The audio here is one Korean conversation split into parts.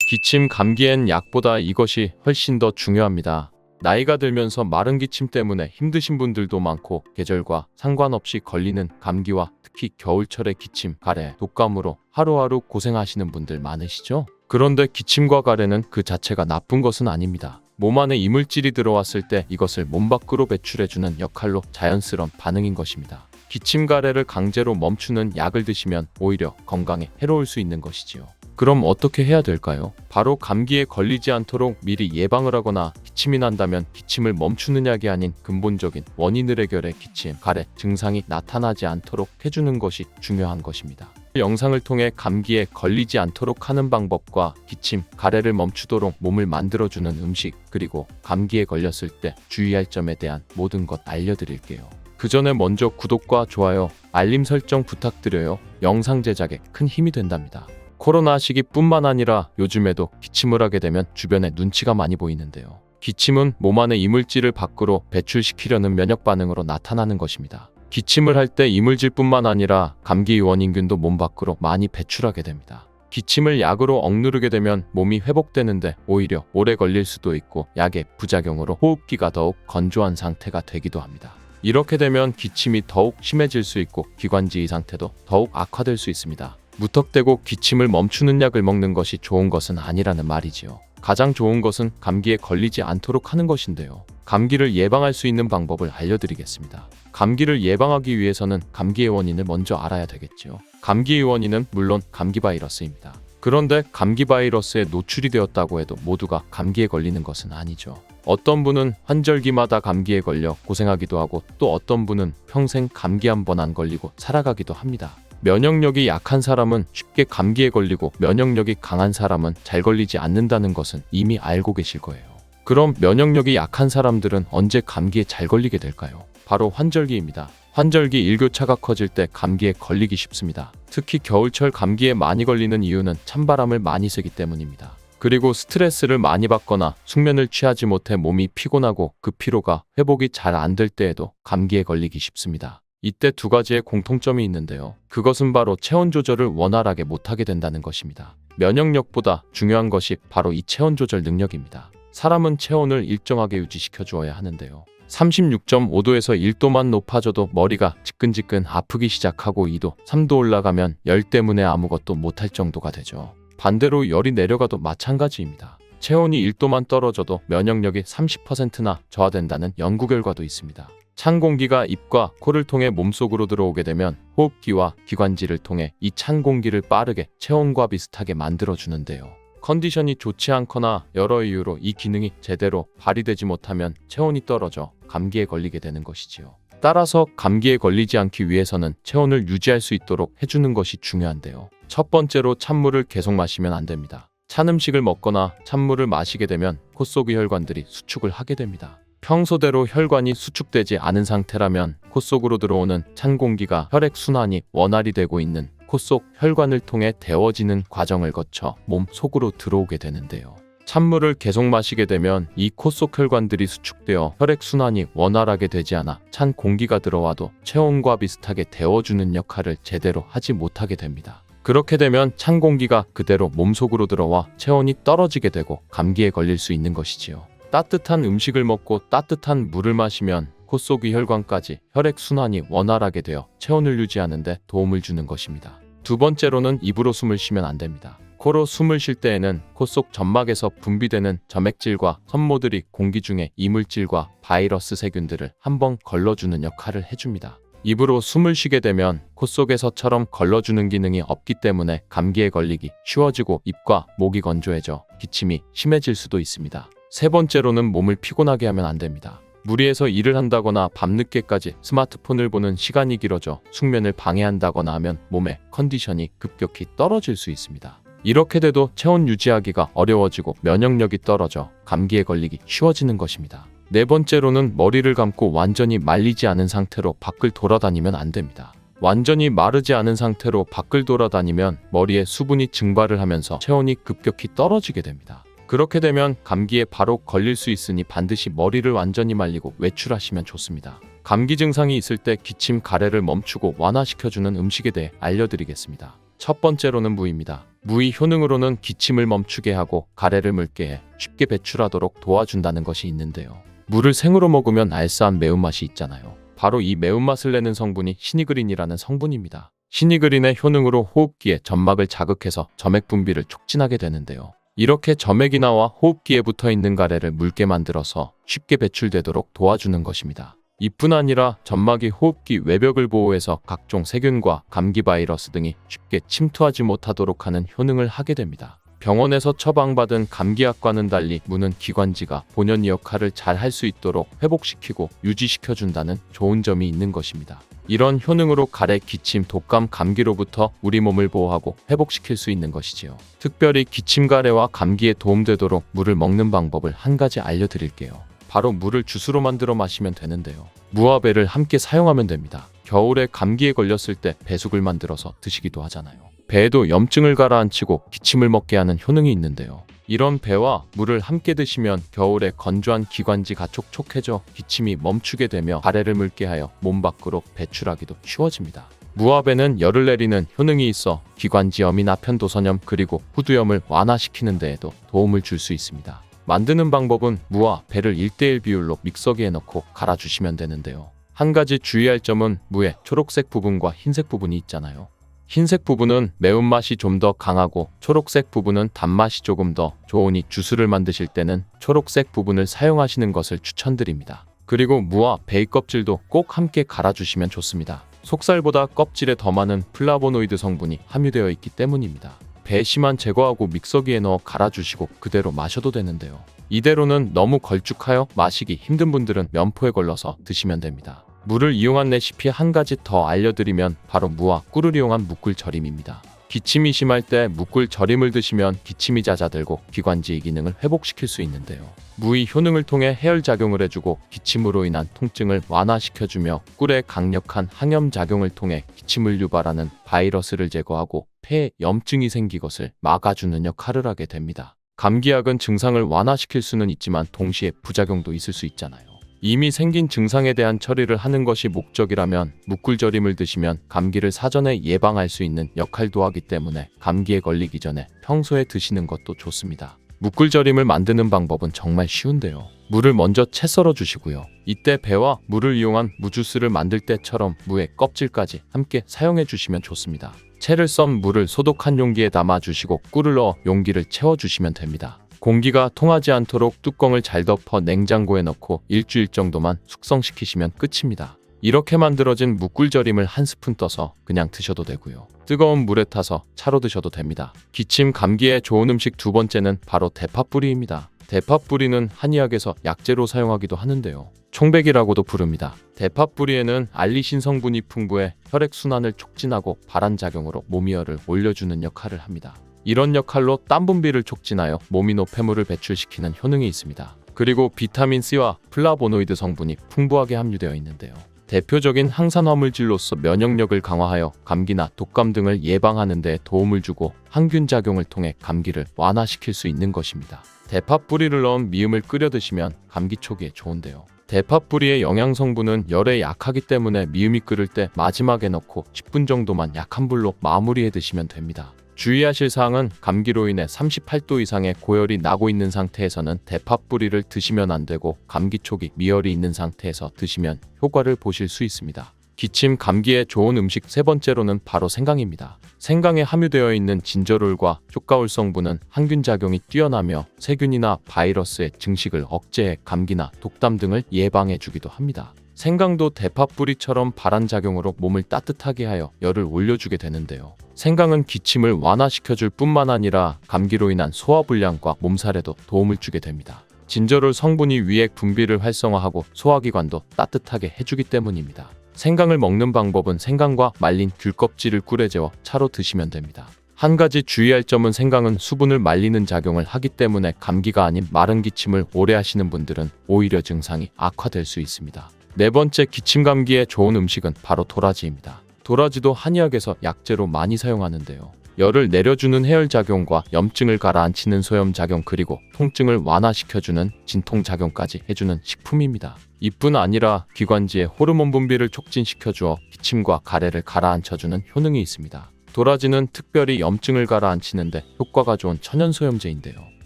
기침, 감기엔 약보다 이것이 훨씬 더 중요합니다. 나이가 들면서 마른 기침 때문에 힘드신 분들도 많고 계절과 상관없이 걸리는 감기와 특히 겨울철의 기침, 가래, 독감으로 하루하루 고생하시는 분들 많으시죠? 그런데 기침과 가래는 그 자체가 나쁜 것은 아닙니다. 몸 안에 이물질이 들어왔을 때 이것을 몸 밖으로 배출해주는 역할로 자연스러운 반응인 것입니다. 기침, 가래를 강제로 멈추는 약을 드시면 오히려 건강에 해로울 수 있는 것이지요. 그럼 어떻게 해야 될까요? 바로 감기에 걸리지 않도록 미리 예방을 하거나 기침이 난다면 기침을 멈추는 약이 아닌 근본적인 원인을 해결해 기침, 가래 증상이 나타나지 않도록 해주는 것이 중요한 것입니다. 영상을 통해 감기에 걸리지 않도록 하는 방법과 기침, 가래를 멈추도록 몸을 만들어주는 음식, 그리고 감기에 걸렸을 때 주의할 점에 대한 모든 것 알려드릴게요. 그 전에 먼저 구독과 좋아요, 알림 설정 부탁드려요. 영상 제작에 큰 힘이 된답니다. 코로나 시기뿐만 아니라 요즘에도 기침을 하게 되면 주변에 눈치가 많이 보이는데요. 기침은 몸 안의 이물질을 밖으로 배출시키려는 면역 반응으로 나타나는 것입니다. 기침을 할 때 이물질뿐만 아니라 감기 원인균도 몸 밖으로 많이 배출하게 됩니다. 기침을 약으로 억누르게 되면 몸이 회복되는데 오히려 오래 걸릴 수도 있고 약의 부작용으로 호흡기가 더욱 건조한 상태가 되기도 합니다. 이렇게 되면 기침이 더욱 심해질 수 있고 기관지의 상태도 더욱 악화될 수 있습니다. 무턱대고 기침을 멈추는 약을 먹는 것이 좋은 것은 아니라는 말이지요. 가장 좋은 것은 감기에 걸리지 않도록 하는 것인데요. 감기를 예방할 수 있는 방법을 알려드리겠습니다. 감기를 예방하기 위해서는 감기의 원인을 먼저 알아야 되겠지요. 감기의 원인은 물론 감기 바이러스입니다. 그런데 감기 바이러스에 노출이 되었다고 해도 모두가 감기에 걸리는 것은 아니죠. 어떤 분은 환절기마다 감기에 걸려 고생하기도 하고 또 어떤 분은 평생 감기 한 번 안 걸리고 살아가기도 합니다. 면역력이 약한 사람은 쉽게 감기에 걸리고 면역력이 강한 사람은 잘 걸리지 않는다는 것은 이미 알고 계실 거예요. 그럼 면역력이 약한 사람들은 언제 감기에 잘 걸리게 될까요? 바로 환절기입니다. 환절기 일교차가 커질 때 감기에 걸리기 쉽습니다. 특히 겨울철 감기에 많이 걸리는 이유는 찬바람을 많이 쐬기 때문입니다. 그리고 스트레스를 많이 받거나 숙면을 취하지 못해 몸이 피곤하고 그 피로가 회복이 잘 안 될 때에도 감기에 걸리기 쉽습니다. 이때 두 가지의 공통점이 있는데요. 그것은 바로 체온 조절을 원활하게 못하게 된다는 것입니다. 면역력보다 중요한 것이 바로 이 체온 조절 능력입니다. 사람은 체온을 일정하게 유지시켜 주어야 하는데요. 36.5도에서 1도만 높아져도 머리가 지끈지끈 아프기 시작하고 2도, 3도 올라가면 열 때문에 아무것도 못할 정도가 되죠. 반대로 열이 내려가도 마찬가지입니다. 체온이 1도만 떨어져도 면역력이 30%나 저하된다는 연구 결과도 있습니다. 찬 공기가 입과 코를 통해 몸속으로 들어오게 되면 호흡기와 기관지를 통해 이 찬 공기를 빠르게 체온과 비슷하게 만들어주는데요. 컨디션이 좋지 않거나 여러 이유로 이 기능이 제대로 발휘되지 못하면 체온이 떨어져 감기에 걸리게 되는 것이지요. 따라서 감기에 걸리지 않기 위해서는 체온을 유지할 수 있도록 해주는 것이 중요한데요. 첫 번째로 찬물을 계속 마시면 안 됩니다. 찬 음식을 먹거나 찬물을 마시게 되면 코 속의 혈관들이 수축을 하게 됩니다. 평소대로 혈관이 수축되지 않은 상태라면 코 속으로 들어오는 찬 공기가 혈액순환이 원활히 되고 있는 코 속 혈관을 통해 데워지는 과정을 거쳐 몸 속으로 들어오게 되는데요. 찬물을 계속 마시게 되면 이 코 속 혈관들이 수축되어 혈액순환이 원활하게 되지 않아 찬 공기가 들어와도 체온과 비슷하게 데워주는 역할을 제대로 하지 못하게 됩니다. 그렇게 되면 찬 공기가 그대로 몸속으로 들어와 체온이 떨어지게 되고 감기에 걸릴 수 있는 것이지요. 따뜻한 음식을 먹고 따뜻한 물을 마시면 코 속의 혈관까지 혈액순환이 원활하게 되어 체온을 유지하는 데 도움을 주는 것입니다. 두 번째로는 입으로 숨을 쉬면 안 됩니다. 코로 숨을 쉴 때에는 코 속 점막에서 분비되는 점액질과 섬모들이 공기 중에 이물질과 바이러스 세균들을 한번 걸러주는 역할을 해줍니다. 입으로 숨을 쉬게 되면 코 속에서처럼 걸러주는 기능이 없기 때문에 감기에 걸리기 쉬워지고 입과 목이 건조해져 기침이 심해질 수도 있습니다. 세 번째로는 몸을 피곤하게 하면 안 됩니다. 무리해서 일을 한다거나 밤늦게까지 스마트폰을 보는 시간이 길어져 숙면을 방해한다거나 하면 몸의 컨디션이 급격히 떨어질 수 있습니다. 이렇게 돼도 체온 유지하기가 어려워지고 면역력이 떨어져 감기에 걸리기 쉬워지는 것입니다. 네 번째로는 머리를 감고 완전히 말리지 않은 상태로 밖을 돌아다니면 안 됩니다. 완전히 마르지 않은 상태로 밖을 돌아다니면 머리에 수분이 증발을 하면서 체온이 급격히 떨어지게 됩니다. 그렇게 되면 감기에 바로 걸릴 수 있으니 반드시 머리를 완전히 말리고 외출하시면 좋습니다. 감기 증상이 있을 때 기침, 가래를 멈추고 완화시켜주는 음식에 대해 알려드리겠습니다. 첫 번째로는 무입니다. 무의 효능으로는 기침을 멈추게 하고 가래를 묽게 해 쉽게 배출하도록 도와준다는 것이 있는데요. 무를 생으로 먹으면 알싸한 매운맛이 있잖아요. 바로 이 매운맛을 내는 성분이 시니그린이라는 성분입니다. 시니그린의 효능으로 호흡기의 점막을 자극해서 점액 분비를 촉진하게 되는데요. 이렇게 점액이 나와 호흡기에 붙어있는 가래를 묽게 만들어서 쉽게 배출되도록 도와주는 것입니다. 이뿐 아니라 점막이 호흡기 외벽을 보호해서 각종 세균과 감기 바이러스 등이 쉽게 침투하지 못하도록 하는 효능을 하게 됩니다. 병원에서 처방받은 감기약과는 달리 무는 기관지가 본연의 역할을 잘 할 수 있도록 회복시키고 유지시켜준다는 좋은 점이 있는 것입니다. 이런 효능으로 가래, 기침, 독감, 감기로부터 우리 몸을 보호하고 회복시킬 수 있는 것이지요. 특별히 기침, 가래와 감기에 도움되도록 물을 먹는 방법을 한 가지 알려드릴게요. 바로 물을 주스로 만들어 마시면 되는데요. 무와 배를 함께 사용하면 됩니다. 겨울에 감기에 걸렸을 때 배숙을 만들어서 드시기도 하잖아요. 배에도 염증을 가라앉히고 기침을 먹게 하는 효능이 있는데요. 이런 배와 물을 함께 드시면 겨울에 건조한 기관지가 촉촉해져 기침이 멈추게 되며 가래를 묽게 하여 몸 밖으로 배출하기도 쉬워집니다. 무와 배는 열을 내리는 효능이 있어 기관지염이나 편도선염 그리고 후두염을 완화시키는 데에도 도움을 줄 수 있습니다. 만드는 방법은 무와 배를 1:1 비율로 믹서기에 넣고 갈아주시면 되는데요. 한 가지 주의할 점은 무의 초록색 부분과 흰색 부분이 있잖아요. 흰색 부분은 매운맛이 좀 더 강하고 초록색 부분은 단맛이 조금 더 좋으니 주스를 만드실 때는 초록색 부분을 사용하시는 것을 추천드립니다. 그리고 무와 배의 껍질도 꼭 함께 갈아주시면 좋습니다. 속살보다 껍질에 더 많은 플라보노이드 성분이 함유되어 있기 때문입니다. 배심만 제거하고 믹서기에 넣어 갈아주시고 그대로 마셔도 되는데요. 이대로는 너무 걸쭉하여 마시기 힘든 분들은 면포에 걸러서 드시면 됩니다. 무를 이용한 레시피 한 가지 더 알려드리면 바로 무와 꿀을 이용한 무꿀 절임입니다. 기침이 심할 때 무꿀 절임을 드시면 기침이 잦아들고 기관지의 기능을 회복시킬 수 있는데요. 무의 효능을 통해 해열작용을 해주고 기침으로 인한 통증을 완화시켜주며 꿀의 강력한 항염작용을 통해 기침을 유발하는 바이러스를 제거하고 폐에 염증이 생긴 것을 막아주는 역할을 하게 됩니다. 감기약은 증상을 완화시킬 수는 있지만 동시에 부작용도 있을 수 있잖아요. 이미 생긴 증상에 대한 처리를 하는 것이 목적이라면 무꿀절임을 드시면 감기를 사전에 예방할 수 있는 역할도 하기 때문에 감기에 걸리기 전에 평소에 드시는 것도 좋습니다. 무꿀절임을 만드는 방법은 정말 쉬운데요. 물을 먼저 채 썰어 주시고요. 이때 배와 물을 이용한 무주스를 만들 때처럼 무의 껍질까지 함께 사용해 주시면 좋습니다. 채를 썬 물을 소독한 용기에 담아 주시고 꿀을 넣어 용기를 채워 주시면 됩니다. 공기가 통하지 않도록 뚜껑을 잘 덮어 냉장고에 넣고 일주일 정도만 숙성시키시면 끝입니다. 이렇게 만들어진 무꿀절임을 한 스푼 떠서 그냥 드셔도 되고요. 뜨거운 물에 타서 차로 드셔도 됩니다. 기침, 감기에 좋은 음식 두 번째는 바로 대파뿌리입니다. 대파뿌리는 한의학에서 약재로 사용하기도 하는데요. 총백이라고도 부릅니다. 대파뿌리에는 알리신 성분이 풍부해 혈액순환을 촉진하고 발한작용으로 몸위열을 올려주는 역할을 합니다. 이런 역할로 땀 분비를 촉진하여 몸이 노폐물을 배출시키는 효능이 있습니다. 그리고 비타민C와 플라보노이드 성분이 풍부하게 함유되어 있는데요. 대표적인 항산화물질로서 면역력을 강화하여 감기나 독감 등을 예방하는 데 도움을 주고 항균 작용을 통해 감기를 완화시킬 수 있는 것입니다. 대파 뿌리를 넣은 미음을 끓여 드시면 감기 초기에 좋은데요. 대파 뿌리의 영양 성분은 열에 약하기 때문에 미음이 끓을 때 마지막에 넣고 10분 정도만 약한 불로 마무리해 드시면 됩니다. 주의하실 사항은 감기로 인해 38도 이상의 고열이 나고 있는 상태에서는 대파 뿌리를 드시면 안 되고 감기 초기 미열이 있는 상태에서 드시면 효과를 보실 수 있습니다. 기침, 감기에 좋은 음식 세 번째로는 바로 생강입니다. 생강에 함유되어 있는 진저롤과 쪽가울 성분은 항균 작용이 뛰어나며 세균이나 바이러스의 증식을 억제해 감기나 독담 등을 예방해 주기도 합니다. 생강도 대파 뿌리처럼 발한작용으로 몸을 따뜻하게 하여 열을 올려주게 되는데요. 생강은 기침을 완화시켜줄 뿐만 아니라 감기로 인한 소화불량과 몸살에도 도움을 주게 됩니다. 진저롤 성분이 위액 분비를 활성화하고 소화기관도 따뜻하게 해주기 때문입니다. 생강을 먹는 방법은 생강과 말린 귤 껍질을 꿀에 재워 차로 드시면 됩니다. 한 가지 주의할 점은 생강은 수분을 말리는 작용을 하기 때문에 감기가 아닌 마른 기침을 오래 하시는 분들은 오히려 증상이 악화될 수 있습니다. 네 번째 기침 감기에 좋은 음식은 바로 도라지입니다. 도라지도 한의학에서 약재로 많이 사용하는데요. 열을 내려주는 해열작용과 염증을 가라앉히는 소염작용 그리고 통증을 완화시켜주는 진통작용까지 해주는 식품입니다. 이뿐 아니라 기관지의 호르몬 분비를 촉진시켜주어 기침과 가래를 가라앉혀주는 효능이 있습니다. 도라지는 특별히 염증을 가라앉히는데 효과가 좋은 천연소염제인데요.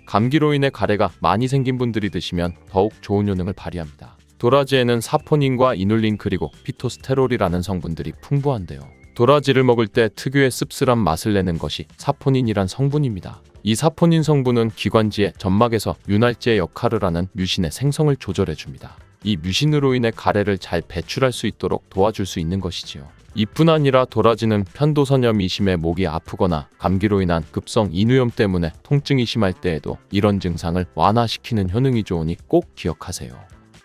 감기로 인해 가래가 많이 생긴 분들이 드시면 더욱 좋은 효능을 발휘합니다. 도라지에는 사포닌과 이눌린 그리고 피토스테롤이라는 성분들이 풍부한데요. 도라지를 먹을 때 특유의 씁쓸한 맛을 내는 것이 사포닌이란 성분입니다. 이 사포닌 성분은 기관지의 점막에서 윤활제 역할을 하는 뮤신의 생성을 조절해줍니다. 이 뮤신으로 인해 가래를 잘 배출할 수 있도록 도와줄 수 있는 것이지요. 이뿐 아니라 도라지는 편도선염이 심해 목이 아프거나 감기로 인한 급성 인후염 때문에 통증이 심할 때에도 이런 증상을 완화시키는 효능이 좋으니 꼭 기억하세요.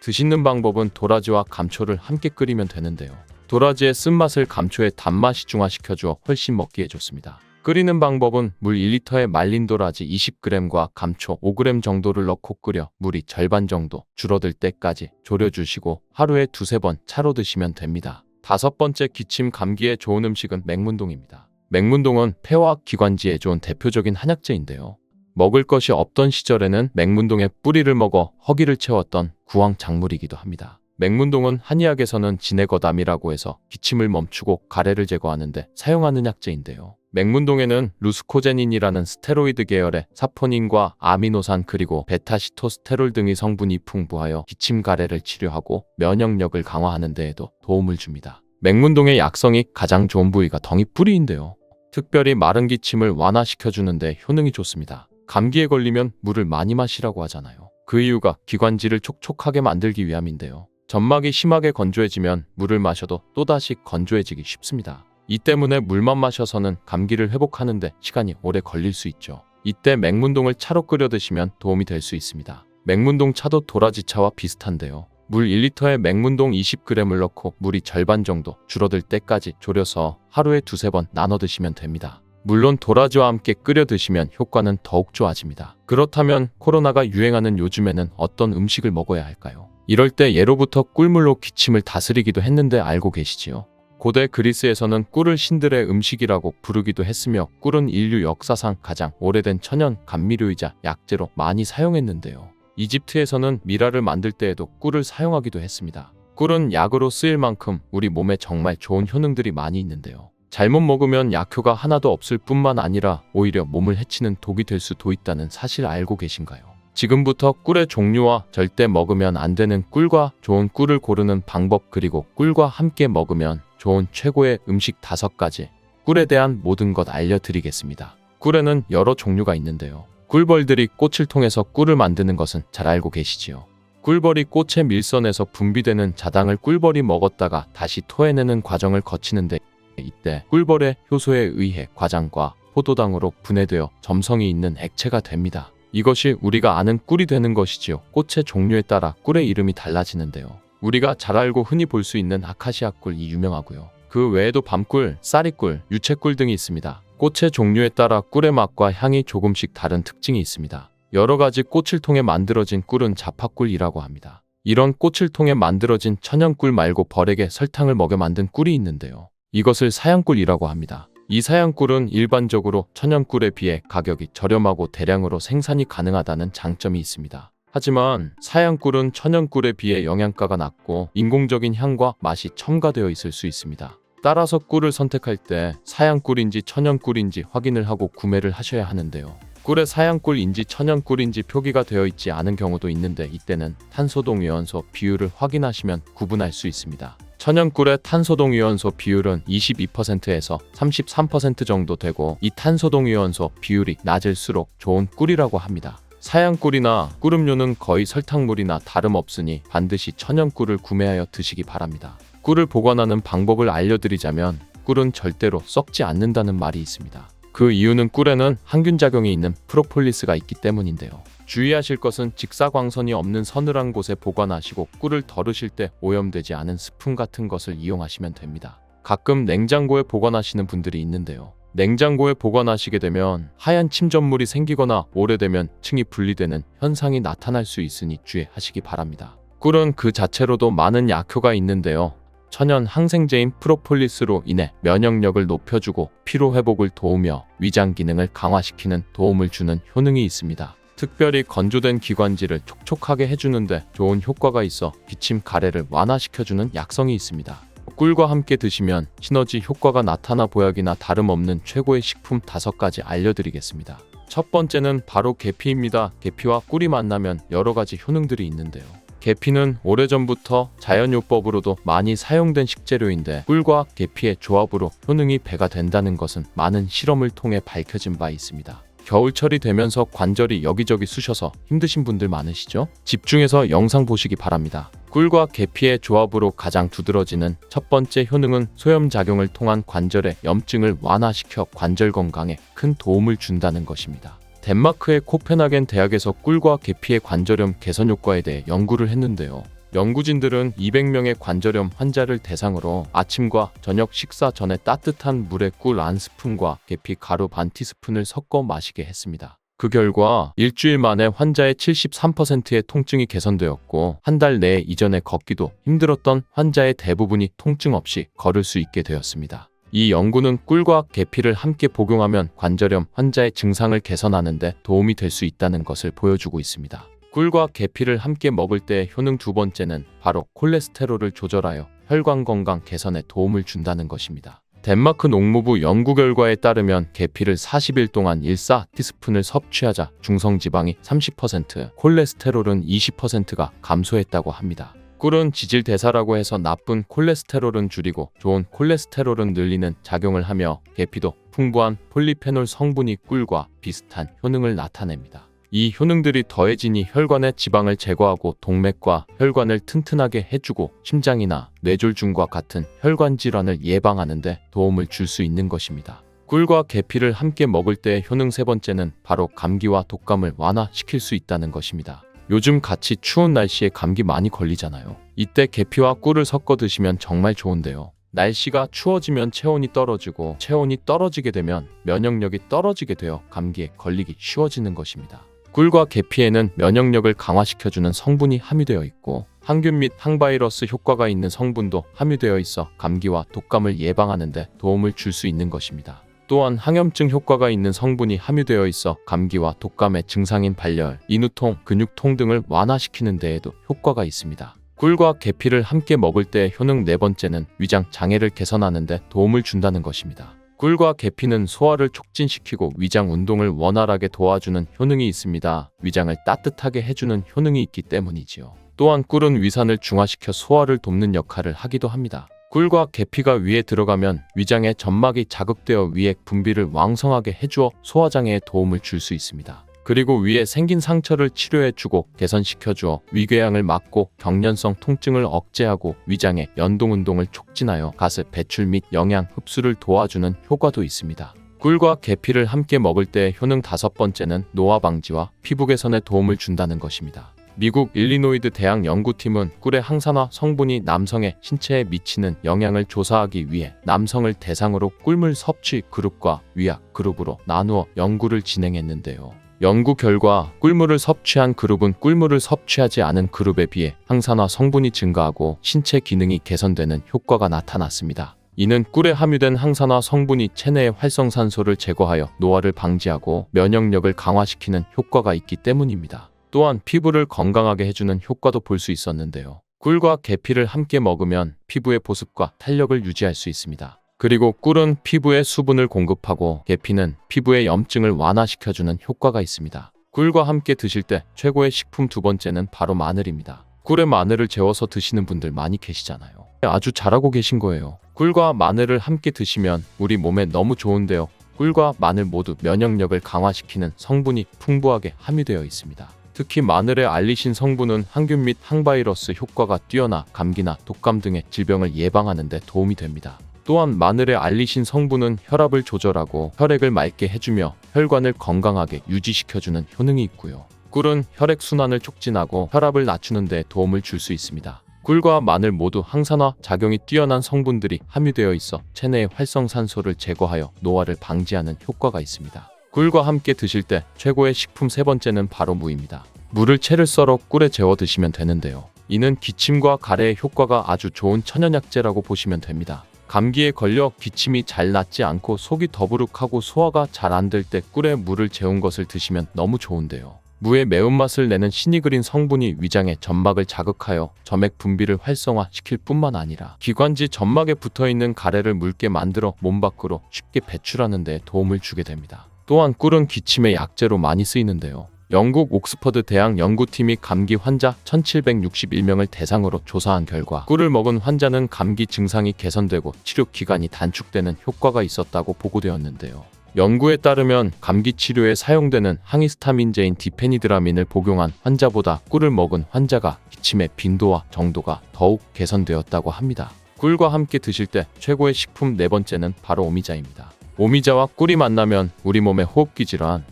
드시는 방법은 도라지와 감초를 함께 끓이면 되는데요. 도라지의 쓴맛을 감초의 단맛이 중화시켜주어 훨씬 먹기에 좋습니다. 끓이는 방법은 물 1리터에 말린 도라지 20g과 감초 5g 정도를 넣고 끓여 물이 절반 정도 줄어들 때까지 졸여주시고 하루에 2-3번 차로 드시면 됩니다. 5번째, 기침 감기에 좋은 음식은 맹문동입니다. 맹문동은 폐와 기관지에 좋은 대표적인 한약재인데요. 먹을 것이 없던 시절에는 맹문동의 뿌리를 먹어 허기를 채웠던 구황작물이기도 합니다. 맹문동은 한의학에서는 진해거담이라고 해서 기침을 멈추고 가래를 제거하는데 사용하는 약재인데요. 맹문동에는 루스코제닌이라는 스테로이드 계열의 사포닌과 아미노산 그리고 베타시토스테롤 등의 성분이 풍부하여 기침 가래를 치료하고 면역력을 강화하는 데에도 도움을 줍니다. 맹문동의 약성이 가장 좋은 부위가 덩이뿌리인데요. 특별히 마른 기침을 완화시켜주는 데 효능이 좋습니다. 감기에 걸리면 물을 많이 마시라고 하잖아요. 그 이유가 기관지를 촉촉하게 만들기 위함인데요. 점막이 심하게 건조해지면 물을 마셔도 또다시 건조해지기 쉽습니다. 이 때문에 물만 마셔서는 감기를 회복하는 데 시간이 오래 걸릴 수 있죠. 이때 맹문동을 차로 끓여 드시면 도움이 될 수 있습니다. 맹문동 차도 도라지차와 비슷한데요. 물 1리터에 맹문동 20g을 넣고 물이 절반 정도 줄어들 때까지 졸여서 하루에 2-3번 나눠 드시면 됩니다. 물론 도라지와 함께 끓여 드시면 효과는 더욱 좋아집니다. 그렇다면 코로나가 유행하는 요즘에는 어떤 음식을 먹어야 할까요? 이럴 때 예로부터 꿀물로 기침을 다스리기도 했는데 알고 계시지요? 고대 그리스에서는 꿀을 신들의 음식이라고 부르기도 했으며 꿀은 인류 역사상 가장 오래된 천연 감미료이자 약재로 많이 사용했는데요. 이집트에서는 미라를 만들 때에도 꿀을 사용하기도 했습니다. 꿀은 약으로 쓰일 만큼 우리 몸에 정말 좋은 효능들이 많이 있는데요. 잘못 먹으면 약효가 하나도 없을 뿐만 아니라 오히려 몸을 해치는 독이 될 수도 있다는 사실 알고 계신가요? 지금부터 꿀의 종류와 절대 먹으면 안 되는 꿀과 좋은 꿀을 고르는 방법 그리고 꿀과 함께 먹으면 좋은 최고의 음식 5가지, 꿀에 대한 모든 것 알려드리겠습니다. 꿀에는 여러 종류가 있는데요. 꿀벌들이 꽃을 통해서 꿀을 만드는 것은 잘 알고 계시지요. 꿀벌이 꽃의 밀선에서 분비되는 자당을 꿀벌이 먹었다가 다시 토해내는 과정을 거치는데 이때 꿀벌의 효소에 의해 과장과 포도당으로 분해되어 점성이 있는 액체가 됩니다. 이것이 우리가 아는 꿀이 되는 것이지요. 꽃의 종류에 따라 꿀의 이름이 달라지는데요. 우리가 잘 알고 흔히 볼 수 있는 아카시아 꿀이 유명하고요. 그 외에도 밤꿀, 쌀이꿀, 유채꿀 등이 있습니다. 꽃의 종류에 따라 꿀의 맛과 향이 조금씩 다른 특징이 있습니다. 여러 가지 꽃을 통해 만들어진 꿀은 자파꿀이라고 합니다. 이런 꽃을 통해 만들어진 천연꿀 말고 벌에게 설탕을 먹여 만든 꿀이 있는데요. 이것을 사양꿀이라고 합니다. 이 사양꿀은 일반적으로 천연꿀에 비해 가격이 저렴하고 대량으로 생산이 가능하다는 장점이 있습니다. 하지만 사양꿀은 천연꿀에 비해 영양가가 낮고 인공적인 향과 맛이 첨가되어 있을 수 있습니다. 따라서 꿀을 선택할 때 사양꿀인지 천연꿀인지 확인을 하고 구매를 하셔야 하는데요. 꿀에 사양꿀인지 천연꿀인지 표기가 되어 있지 않은 경우도 있는데 이때는 탄소동위원소 비율을 확인하시면 구분할 수 있습니다. 천연꿀의 탄소동위원소 비율은 22%에서 33% 정도 되고 이 탄소동위원소 비율이 낮을수록 좋은 꿀이라고 합니다. 사양꿀이나 꿀음료는 거의 설탕물이나 다름없으니 반드시 천연꿀을 구매하여 드시기 바랍니다. 꿀을 보관하는 방법을 알려드리자면 꿀은 절대로 썩지 않는다는 말이 있습니다. 그 이유는 꿀에는 항균작용이 있는 프로폴리스가 있기 때문인데요. 주의하실 것은 직사광선이 없는 서늘한 곳에 보관하시고 꿀을 덜으실 때 오염되지 않은 스푼 같은 것을 이용하시면 됩니다. 가끔 냉장고에 보관하시는 분들이 있는데요. 냉장고에 보관하시게 되면 하얀 침전물이 생기거나 오래되면 층이 분리되는 현상이 나타날 수 있으니 주의하시기 바랍니다. 꿀은 그 자체로도 많은 약효가 있는데요. 천연 항생제인 프로폴리스로 인해 면역력을 높여주고 피로회복을 도우며 위장 기능을 강화시키는 도움을 주는 효능이 있습니다. 특별히 건조된 기관지를 촉촉하게 해주는데 좋은 효과가 있어 기침 가래를 완화시켜주는 약성이 있습니다. 꿀과 함께 드시면 시너지 효과가 나타나 보약이나 다름없는 최고의 식품 5가지 알려드리겠습니다. 첫 번째는 바로 계피입니다. 계피와 꿀이 만나면 여러 가지 효능들이 있는데요. 계피는 오래전부터 자연요법으로도 많이 사용된 식재료인데 꿀과 계피의 조합으로 효능이 배가 된다는 것은 많은 실험을 통해 밝혀진 바 있습니다. 겨울철이 되면서 관절이 여기저기 쑤셔서 힘드신 분들 많으시죠? 집중해서 영상 보시기 바랍니다. 꿀과 계피의 조합으로 가장 두드러지는 첫 번째 효능은 소염작용을 통한 관절의 염증을 완화시켜 관절 건강에 큰 도움을 준다는 것입니다. 덴마크의 코펜하겐 대학에서 꿀과 계피의 관절염 개선 효과에 대해 연구를 했는데요. 연구진들은 200명의 관절염 환자를 대상으로 아침과 저녁 식사 전에 따뜻한 물에 꿀 1스푼과 계피 가루 반 티스푼을 섞어 마시게 했습니다. 그 결과 일주일 만에 환자의 73%의 통증이 개선되었고 한 달 내에 이전에 걷기도 힘들었던 환자의 대부분이 통증 없이 걸을 수 있게 되었습니다. 이 연구는 꿀과 계피를 함께 복용하면 관절염 환자의 증상을 개선하는 데 도움이 될 수 있다는 것을 보여주고 있습니다. 꿀과 계피를 함께 먹을 때의 효능 두 번째는 바로 콜레스테롤을 조절하여 혈관 건강 개선에 도움을 준다는 것입니다. 덴마크 농무부 연구 결과에 따르면 계피를 40일 동안 1,4티스푼을 섭취하자 중성지방이 30%, 콜레스테롤은 20%가 감소했다고 합니다. 꿀은 지질대사라고 해서 나쁜 콜레스테롤은 줄이고 좋은 콜레스테롤은 늘리는 작용을 하며 계피도 풍부한 폴리페놀 성분이 꿀과 비슷한 효능을 나타냅니다. 이 효능들이 더해지니 혈관의 지방을 제거하고 동맥과 혈관을 튼튼하게 해주고 심장이나 뇌졸중과 같은 혈관 질환을 예방하는 데 도움을 줄 수 있는 것입니다. 꿀과 계피를 함께 먹을 때의 효능 세 번째는 바로 감기와 독감을 완화시킬 수 있다는 것입니다. 요즘 같이 추운 날씨에 감기 많이 걸리잖아요. 이때 계피와 꿀을 섞어 드시면 정말 좋은데요. 날씨가 추워지면 체온이 떨어지고 체온이 떨어지게 되면 면역력이 떨어지게 되어 감기에 걸리기 쉬워지는 것입니다. 꿀과 계피에는 면역력을 강화시켜주는 성분이 함유되어 있고 항균 및 항바이러스 효과가 있는 성분도 함유되어 있어 감기와 독감을 예방하는 데 도움을 줄 수 있는 것입니다. 또한 항염증 효과가 있는 성분이 함유되어 있어 감기와 독감의 증상인 발열, 인후통, 근육통 등을 완화시키는 데에도 효과가 있습니다. 꿀과 계피를 함께 먹을 때의 효능 네 번째는 위장 장애를 개선하는 데 도움을 준다는 것입니다. 꿀과 계피는 소화를 촉진시키고 위장 운동을 원활하게 도와주는 효능이 있습니다. 위장을 따뜻하게 해주는 효능이 있기 때문이지요. 또한 꿀은 위산을 중화시켜 소화를 돕는 역할을 하기도 합니다. 꿀과 계피가 위에 들어가면 위장의 점막이 자극되어 위액 분비를 왕성하게 해주어 소화장애에 도움을 줄 수 있습니다. 그리고 위에 생긴 상처를 치료해주고 개선시켜주어 위궤양을 막고 경련성 통증을 억제하고 위장의 연동운동을 촉진하여 가스 배출 및 영양 흡수를 도와주는 효과도 있습니다. 꿀과 계피를 함께 먹을 때의 효능 다섯 번째는 노화 방지와 피부 개선에 도움을 준다는 것입니다. 미국 일리노이드 대학 연구팀은 꿀의 항산화 성분이 남성의 신체에 미치는 영향을 조사하기 위해 남성을 대상으로 꿀물 섭취 그룹과 위약 그룹으로 나누어 연구를 진행했는데요. 연구 결과 꿀물을 섭취한 그룹은 꿀물을 섭취하지 않은 그룹에 비해 항산화 성분이 증가하고 신체 기능이 개선되는 효과가 나타났습니다. 이는 꿀에 함유된 항산화 성분이 체내의 활성산소를 제거하여 노화를 방지하고 면역력을 강화시키는 효과가 있기 때문입니다. 또한 피부를 건강하게 해주는 효과도 볼 수 있었는데요. 꿀과 계피를 함께 먹으면 피부의 보습과 탄력을 유지할 수 있습니다. 그리고 꿀은 피부에 수분을 공급하고 계피는 피부의 염증을 완화시켜주는 효과가 있습니다. 꿀과 함께 드실 때 최고의 식품 두 번째는 바로 마늘입니다. 꿀에 마늘을 재워서 드시는 분들 많이 계시잖아요. 아주 잘하고 계신 거예요. 꿀과 마늘을 함께 드시면 우리 몸에 너무 좋은데요. 꿀과 마늘 모두 면역력을 강화시키는 성분이 풍부하게 함유되어 있습니다. 특히 마늘의 알리신 성분은 항균 및 항바이러스 효과가 뛰어나 감기나 독감 등의 질병을 예방하는 데 도움이 됩니다. 또한 마늘의 알리신 성분은 혈압을 조절하고 혈액을 맑게 해주며 혈관을 건강하게 유지시켜주는 효능이 있고요. 꿀은 혈액순환을 촉진하고 혈압을 낮추는 데 도움을 줄 수 있습니다. 꿀과 마늘 모두 항산화 작용이 뛰어난 성분들이 함유되어 있어 체내의 활성산소를 제거하여 노화를 방지하는 효과가 있습니다. 꿀과 함께 드실 때 최고의 식품 세 번째는 바로 무입니다. 무를 채를 썰어 꿀에 재워 드시면 되는데요. 이는 기침과 가래의 효과가 아주 좋은 천연약재라고 보시면 됩니다. 감기에 걸려 기침이 잘 낫지 않고 속이 더부룩하고 소화가 잘 안 될 때 꿀에 물을 재운 것을 드시면 너무 좋은데요. 무의 매운맛을 내는 시니그린 성분이 위장의 점막을 자극하여 점액 분비를 활성화시킬 뿐만 아니라 기관지 점막에 붙어있는 가래를 묽게 만들어 몸 밖으로 쉽게 배출하는 데 도움을 주게 됩니다. 또한 꿀은 기침의 약재로 많이 쓰이는데요. 영국 옥스퍼드 대학 연구팀이 감기 환자 1761명을 대상으로 조사한 결과 꿀을 먹은 환자는 감기 증상이 개선되고 치료 기간이 단축되는 효과가 있었다고 보고되었는데요. 연구에 따르면 감기 치료에 사용되는 항히스타민제인 디페니드라민을 복용한 환자보다 꿀을 먹은 환자가 기침의 빈도와 정도가 더욱 개선되었다고 합니다. 꿀과 함께 드실 때 최고의 식품 네 번째는 바로 오미자입니다. 오미자와 꿀이 만나면 우리 몸의 호흡기 질환,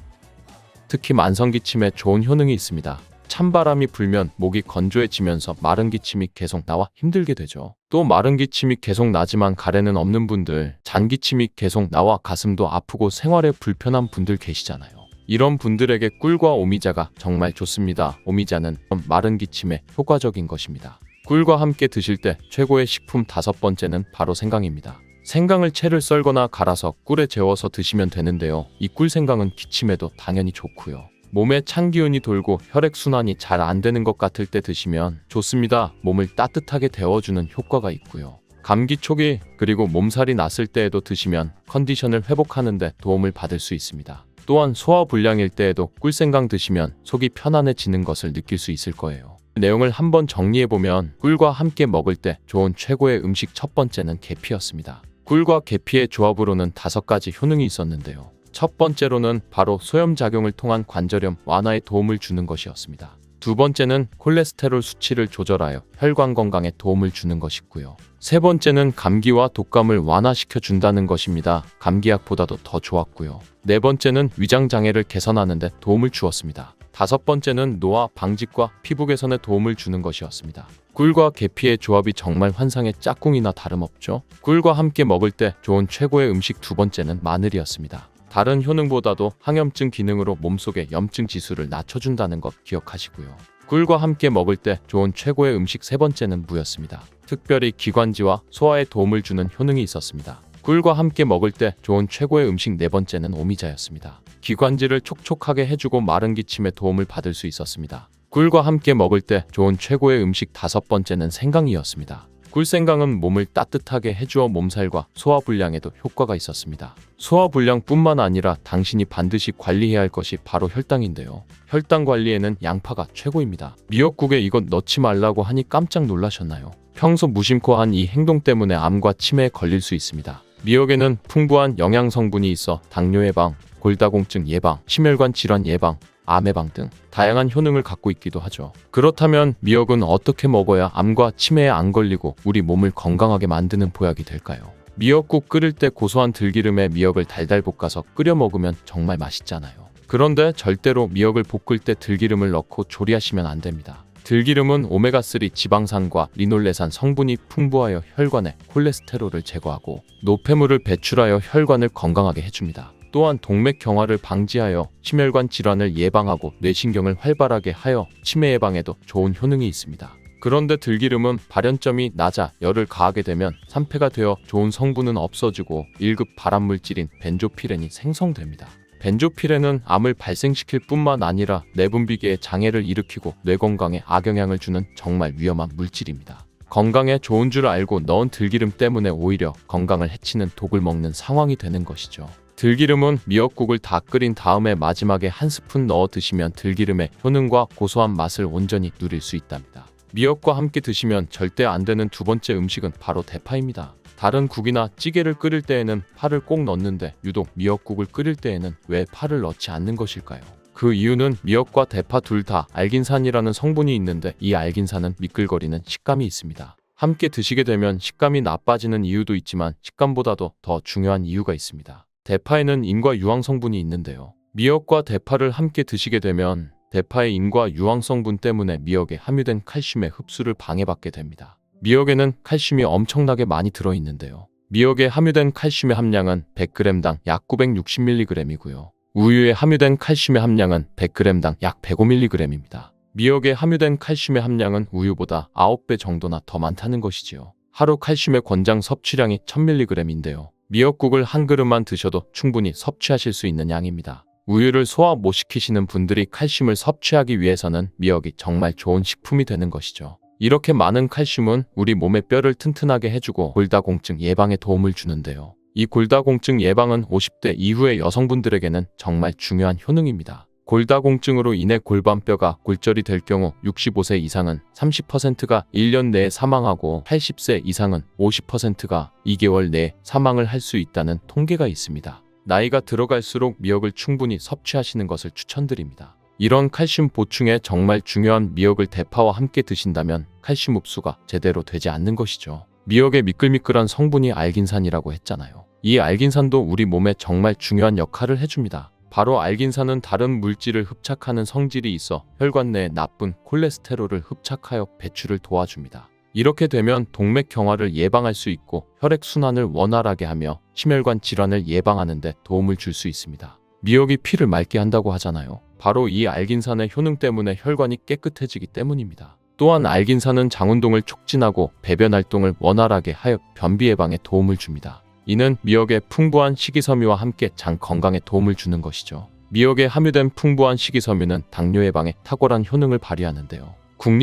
특히 만성기침에 좋은 효능이 있습니다. 찬바람이 불면 목이 건조해지면서 마른 기침이 계속 나와 힘들게 되죠. 또 마른 기침이 계속 나지만 가래는 없는 분들, 잔기침이 계속 나와 가슴도 아프고 생활에 불편한 분들 계시잖아요. 이런 분들에게 꿀과 오미자가 정말 좋습니다. 오미자는 마른 기침에 효과적인 것입니다. 꿀과 함께 드실 때 최고의 식품 다섯 번째는 바로 생강입니다. 생강을 채를 썰거나 갈아서 꿀에 재워서 드시면 되는데요. 이 꿀생강은 기침에도 당연히 좋고요. 몸에 찬 기운이 돌고 혈액순환이 잘 안 되는 것 같을 때 드시면 좋습니다. 몸을 따뜻하게 데워주는 효과가 있고요. 감기 초기 그리고 몸살이 났을 때에도 드시면 컨디션을 회복하는 데 도움을 받을 수 있습니다. 또한 소화불량일 때에도 꿀생강 드시면 속이 편안해지는 것을 느낄 수 있을 거예요. 내용을 한번 정리해보면 꿀과 함께 먹을 때 좋은 최고의 음식 첫 번째는 계피였습니다. 꿀과 계피의 조합으로는 5가지 효능이 있었는데요. 첫 번째로는 바로 소염작용을 통한 관절염 완화에 도움을 주는 것이었습니다. 두 번째는 콜레스테롤 수치를 조절하여 혈관 건강에 도움을 주는 것이고요. 세 번째는 감기와 독감을 완화시켜 준다는 것입니다. 감기약보다도 더 좋았고요. 네 번째는 위장장애를 개선하는 데 도움을 주었습니다. 다섯 번째는 노화 방직과 피부 개선에 도움을 주는 것이었습니다. 꿀과 계피의 조합이 정말 환상의 짝꿍이나 다름없죠. 꿀과 함께 먹을 때 좋은 최고의 음식 두 번째는 마늘이었습니다. 다른 효능보다도 항염증 기능으로 몸속의 염증 지수를 낮춰준다는 것 기억하시고요. 꿀과 함께 먹을 때 좋은 최고의 음식 세 번째는 무였습니다. 특별히 기관지와 소화에 도움을 주는 효능이 있었습니다. 꿀과 함께 먹을 때 좋은 최고의 음식 네 번째는 오미자였습니다. 기관지를 촉촉하게 해주고 마른 기침에 도움을 받을 수 있었습니다. 꿀과 함께 먹을 때 좋은 최고의 음식 다섯 번째는 생강이었습니다. 꿀생강은 몸을 따뜻하게 해주어 몸살과 소화불량에도 효과가 있었습니다. 소화불량뿐만 아니라 당신이 반드시 관리해야 할 것이 바로 혈당인데요. 혈당 관리에는 양파가 최고입니다. 미역국에 이것 넣지 말라고 하니 깜짝 놀라셨나요? 평소 무심코 한 이 행동 때문에 암과 치매에 걸릴 수 있습니다. 미역에는 풍부한 영양 성분이 있어 당뇨 예방, 골다공증 예방, 심혈관 질환 예방, 암 예방 등 다양한 효능을 갖고 있기도 하죠. 그렇다면 미역은 어떻게 먹어야 암과 치매에 안 걸리고 우리 몸을 건강하게 만드는 보약이 될까요? 미역국 끓일 때 고소한 들기름에 미역을 달달 볶아서 끓여 먹으면 정말 맛있잖아요. 그런데 절대로 미역을 볶을 때 들기름을 넣고 조리하시면 안 됩니다. 들기름은 오메가3 지방산과 리놀레산 성분이 풍부하여 혈관의 콜레스테롤을 제거하고 노폐물을 배출하여 혈관을 건강하게 해줍니다. 또한 동맥경화를 방지하여 심혈관 질환을 예방하고 뇌신경을 활발하게 하여 치매 예방에도 좋은 효능이 있습니다. 그런데 들기름은 발연점이 낮아 열을 가하게 되면 산패가 되어 좋은 성분은 없어지고 1급 발암물질인 벤조피렌이 생성됩니다. 벤조피렌은 암을 발생시킬 뿐만 아니라 내분비계에 장애를 일으키고 뇌 건강에 악영향을 주는 정말 위험한 물질입니다. 건강에 좋은 줄 알고 넣은 들기름 때문에 오히려 건강을 해치는 독을 먹는 상황이 되는 것이죠. 들기름은 미역국을 다 끓인 다음에 마지막에 한 스푼 넣어 드시면 들기름의 효능과 고소한 맛을 온전히 누릴 수 있답니다. 미역과 함께 드시면 절대 안 되는 두 번째 음식은 바로 대파입니다. 다른 국이나 찌개를 끓일 때에는 파를 꼭 넣는데 유독 미역국을 끓일 때에는 왜 파를 넣지 않는 것일까요? 그 이유는 미역과 대파 둘 다 알긴산이라는 성분이 있는데 이 알긴산은 미끌거리는 식감이 있습니다. 함께 드시게 되면 식감이 나빠지는 이유도 있지만 식감보다도 더 중요한 이유가 있습니다. 대파에는 인과 유황 성분이 있는데요. 미역과 대파를 함께 드시게 되면 대파의 인과 유황 성분 때문에 미역에 함유된 칼슘의 흡수를 방해받게 됩니다. 미역에는 칼슘이 엄청나게 많이 들어있는데요. 미역에 함유된 칼슘의 함량은 100g당 약 960mg이고요. 우유에 함유된 칼슘의 함량은 100g당 약 105mg입니다. 미역에 함유된 칼슘의 함량은 우유보다 9배 정도나 더 많다는 것이지요. 하루 칼슘의 권장 섭취량이 1000mg인데요. 미역국을 한 그릇만 드셔도 충분히 섭취하실 수 있는 양입니다. 우유를 소화 못 시키시는 분들이 칼슘을 섭취하기 위해서는 미역이 정말 좋은 식품이 되는 것이죠. 이렇게 많은 칼슘은 우리 몸의 뼈를 튼튼하게 해주고 골다공증 예방에 도움을 주는데요. 이 골다공증 예방은 50대 이후의 여성분들에게는 정말 중요한 효능입니다. 골다공증으로 인해 골반뼈가 골절이 될 경우 65세 이상은 30%가 1년 내에 사망하고 80세 이상은 50%가 2개월 내에 사망을 할 수 있다는 통계가 있습니다. 나이가 들어갈수록 미역을 충분히 섭취하시는 것을 추천드립니다. 이런 칼슘 보충에 정말 중요한 미역을 대파와 함께 드신다면 칼슘 흡수가 제대로 되지 않는 것이죠. 미역의 미끌미끌한 성분이 알긴산이라고 했잖아요. 이 알긴산도 우리 몸에 정말 중요한 역할을 해줍니다. 바로 알긴산은 다른 물질을 흡착하는 성질이 있어 혈관 내에 나쁜 콜레스테롤을 흡착하여 배출을 도와줍니다. 이렇게 되면 동맥경화를 예방할 수 있고 혈액순환을 원활하게 하며 심혈관 질환을 예방하는 데 도움을 줄 수 있습니다. 미역이 피를 맑게 한다고 하잖아요. 바로 이 알긴산의 효능 때문에 혈관이 깨끗해지기 때문입니다. 또한 알긴산은 장운동을 촉진하고 배변 활동을 원활하게 하여 변비 예방에 도움을 줍니다. 이는 미역의 풍부한 식이섬유와 함께 장 건강에 도움을 주는 것이죠. 미역에 함유된 풍부한 식이섬유는 당뇨 예방에 탁월한 효능을 발휘하는데요.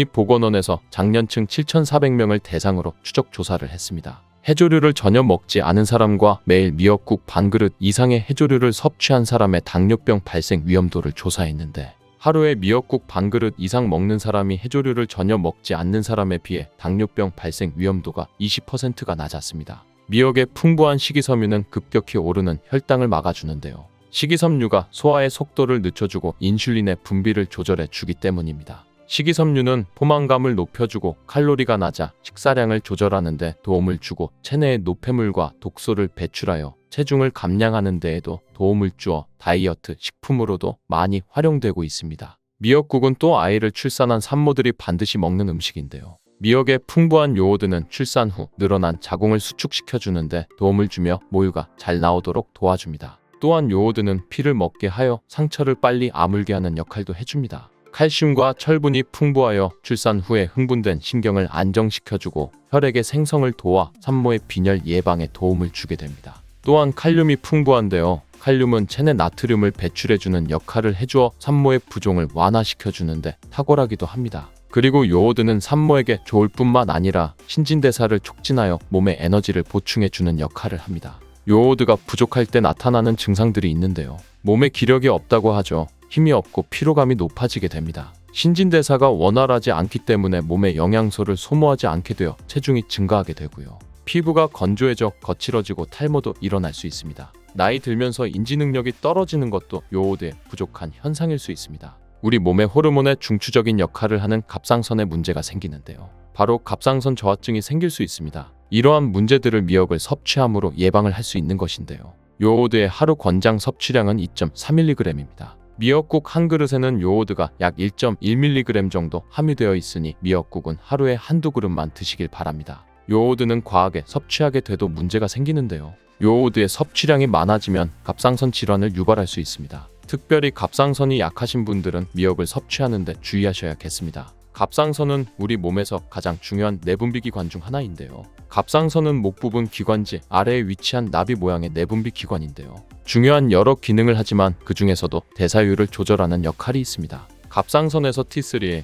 국립보건원에서 장년층 7,400명을 대상으로 추적 조사를 했습니다. 해조류를 전혀 먹지 않은 사람과 매일 미역국 반그릇 이상의 해조류를 섭취한 사람의 당뇨병 발생 위험도를 조사했는데 하루에 미역국 반그릇 이상 먹는 사람이 해조류를 전혀 먹지 않는 사람에 비해 당뇨병 발생 위험도가 20%가 낮았습니다. 미역의 풍부한 식이섬유는 급격히 오르는 혈당을 막아주는데요. 식이섬유가 소화의 속도를 늦춰주고 인슐린의 분비를 조절해 주기 때문입니다. 식이섬유는 포만감을 높여주고 칼로리가 낮아 식사량을 조절하는 데 도움을 주고 체내의 노폐물과 독소를 배출하여 체중을 감량하는 데에도 도움을 주어 다이어트 식품으로도 많이 활용되고 있습니다. 미역국은 또 아이를 출산한 산모들이 반드시 먹는 음식인데요. 미역의 풍부한 요오드는 출산 후 늘어난 자궁을 수축시켜주는데 도움을 주며 모유가 잘 나오도록 도와줍니다. 또한 요오드는 피를 먹게 하여 상처를 빨리 아물게 하는 역할도 해줍니다. 칼슘과 철분이 풍부하여 출산 후에 흥분된 신경을 안정시켜주고 혈액의 생성을 도와 산모의 빈혈 예방에 도움을 주게 됩니다. 또한 칼륨이 풍부한데요. 칼륨은 체내 나트륨을 배출해주는 역할을 해주어 산모의 부종을 완화시켜주는데 탁월하기도 합니다. 그리고 요오드는 산모에게 좋을 뿐만 아니라 신진대사를 촉진하여 몸에 에너지를 보충해주는 역할을 합니다. 요오드가 부족할 때 나타나는 증상들이 있는데요. 몸에 기력이 없다고 하죠. 힘이 없고 피로감이 높아지게 됩니다. 신진대사가 원활하지 않기 때문에 몸에 영양소를 소모하지 않게 되어 체중이 증가하게 되고요. 피부가 건조해져 거칠어지고 탈모도 일어날 수 있습니다. 나이 들면서 인지 능력이 떨어지는 것도 요오드의 부족한 현상일 수 있습니다. 우리 몸의 호르몬의 중추적인 역할을 하는 갑상선에 문제가 생기는데요. 바로 갑상선 저하증이 생길 수 있습니다. 이러한 문제들을 미역을 섭취함으로 예방을 할 수 있는 것인데요. 요오드의 하루 권장 섭취량은 2.3mg입니다. 미역국 한 그릇에는 요오드가 약 1.1mg 정도 함유되어 있으니 미역국은 하루에 한두 그릇만 드시길 바랍니다. 요오드는 과하게 섭취하게 돼도 문제가 생기는데요. 요오드의 섭취량이 많아지면 갑상선 질환을 유발할 수 있습니다. 특별히 갑상선이 약하신 분들은 미역을 섭취하는데 주의하셔야겠습니다. 갑상선은 우리 몸에서 가장 중요한 내분비 기관 중 하나인데요. 갑상선은 목 부분 기관지 아래에 위치한 나비 모양의 내분비 기관인데요. 중요한 여러 기능을 하지만 그 중에서도 대사율을 조절하는 역할이 있습니다. 갑상선에서 T3,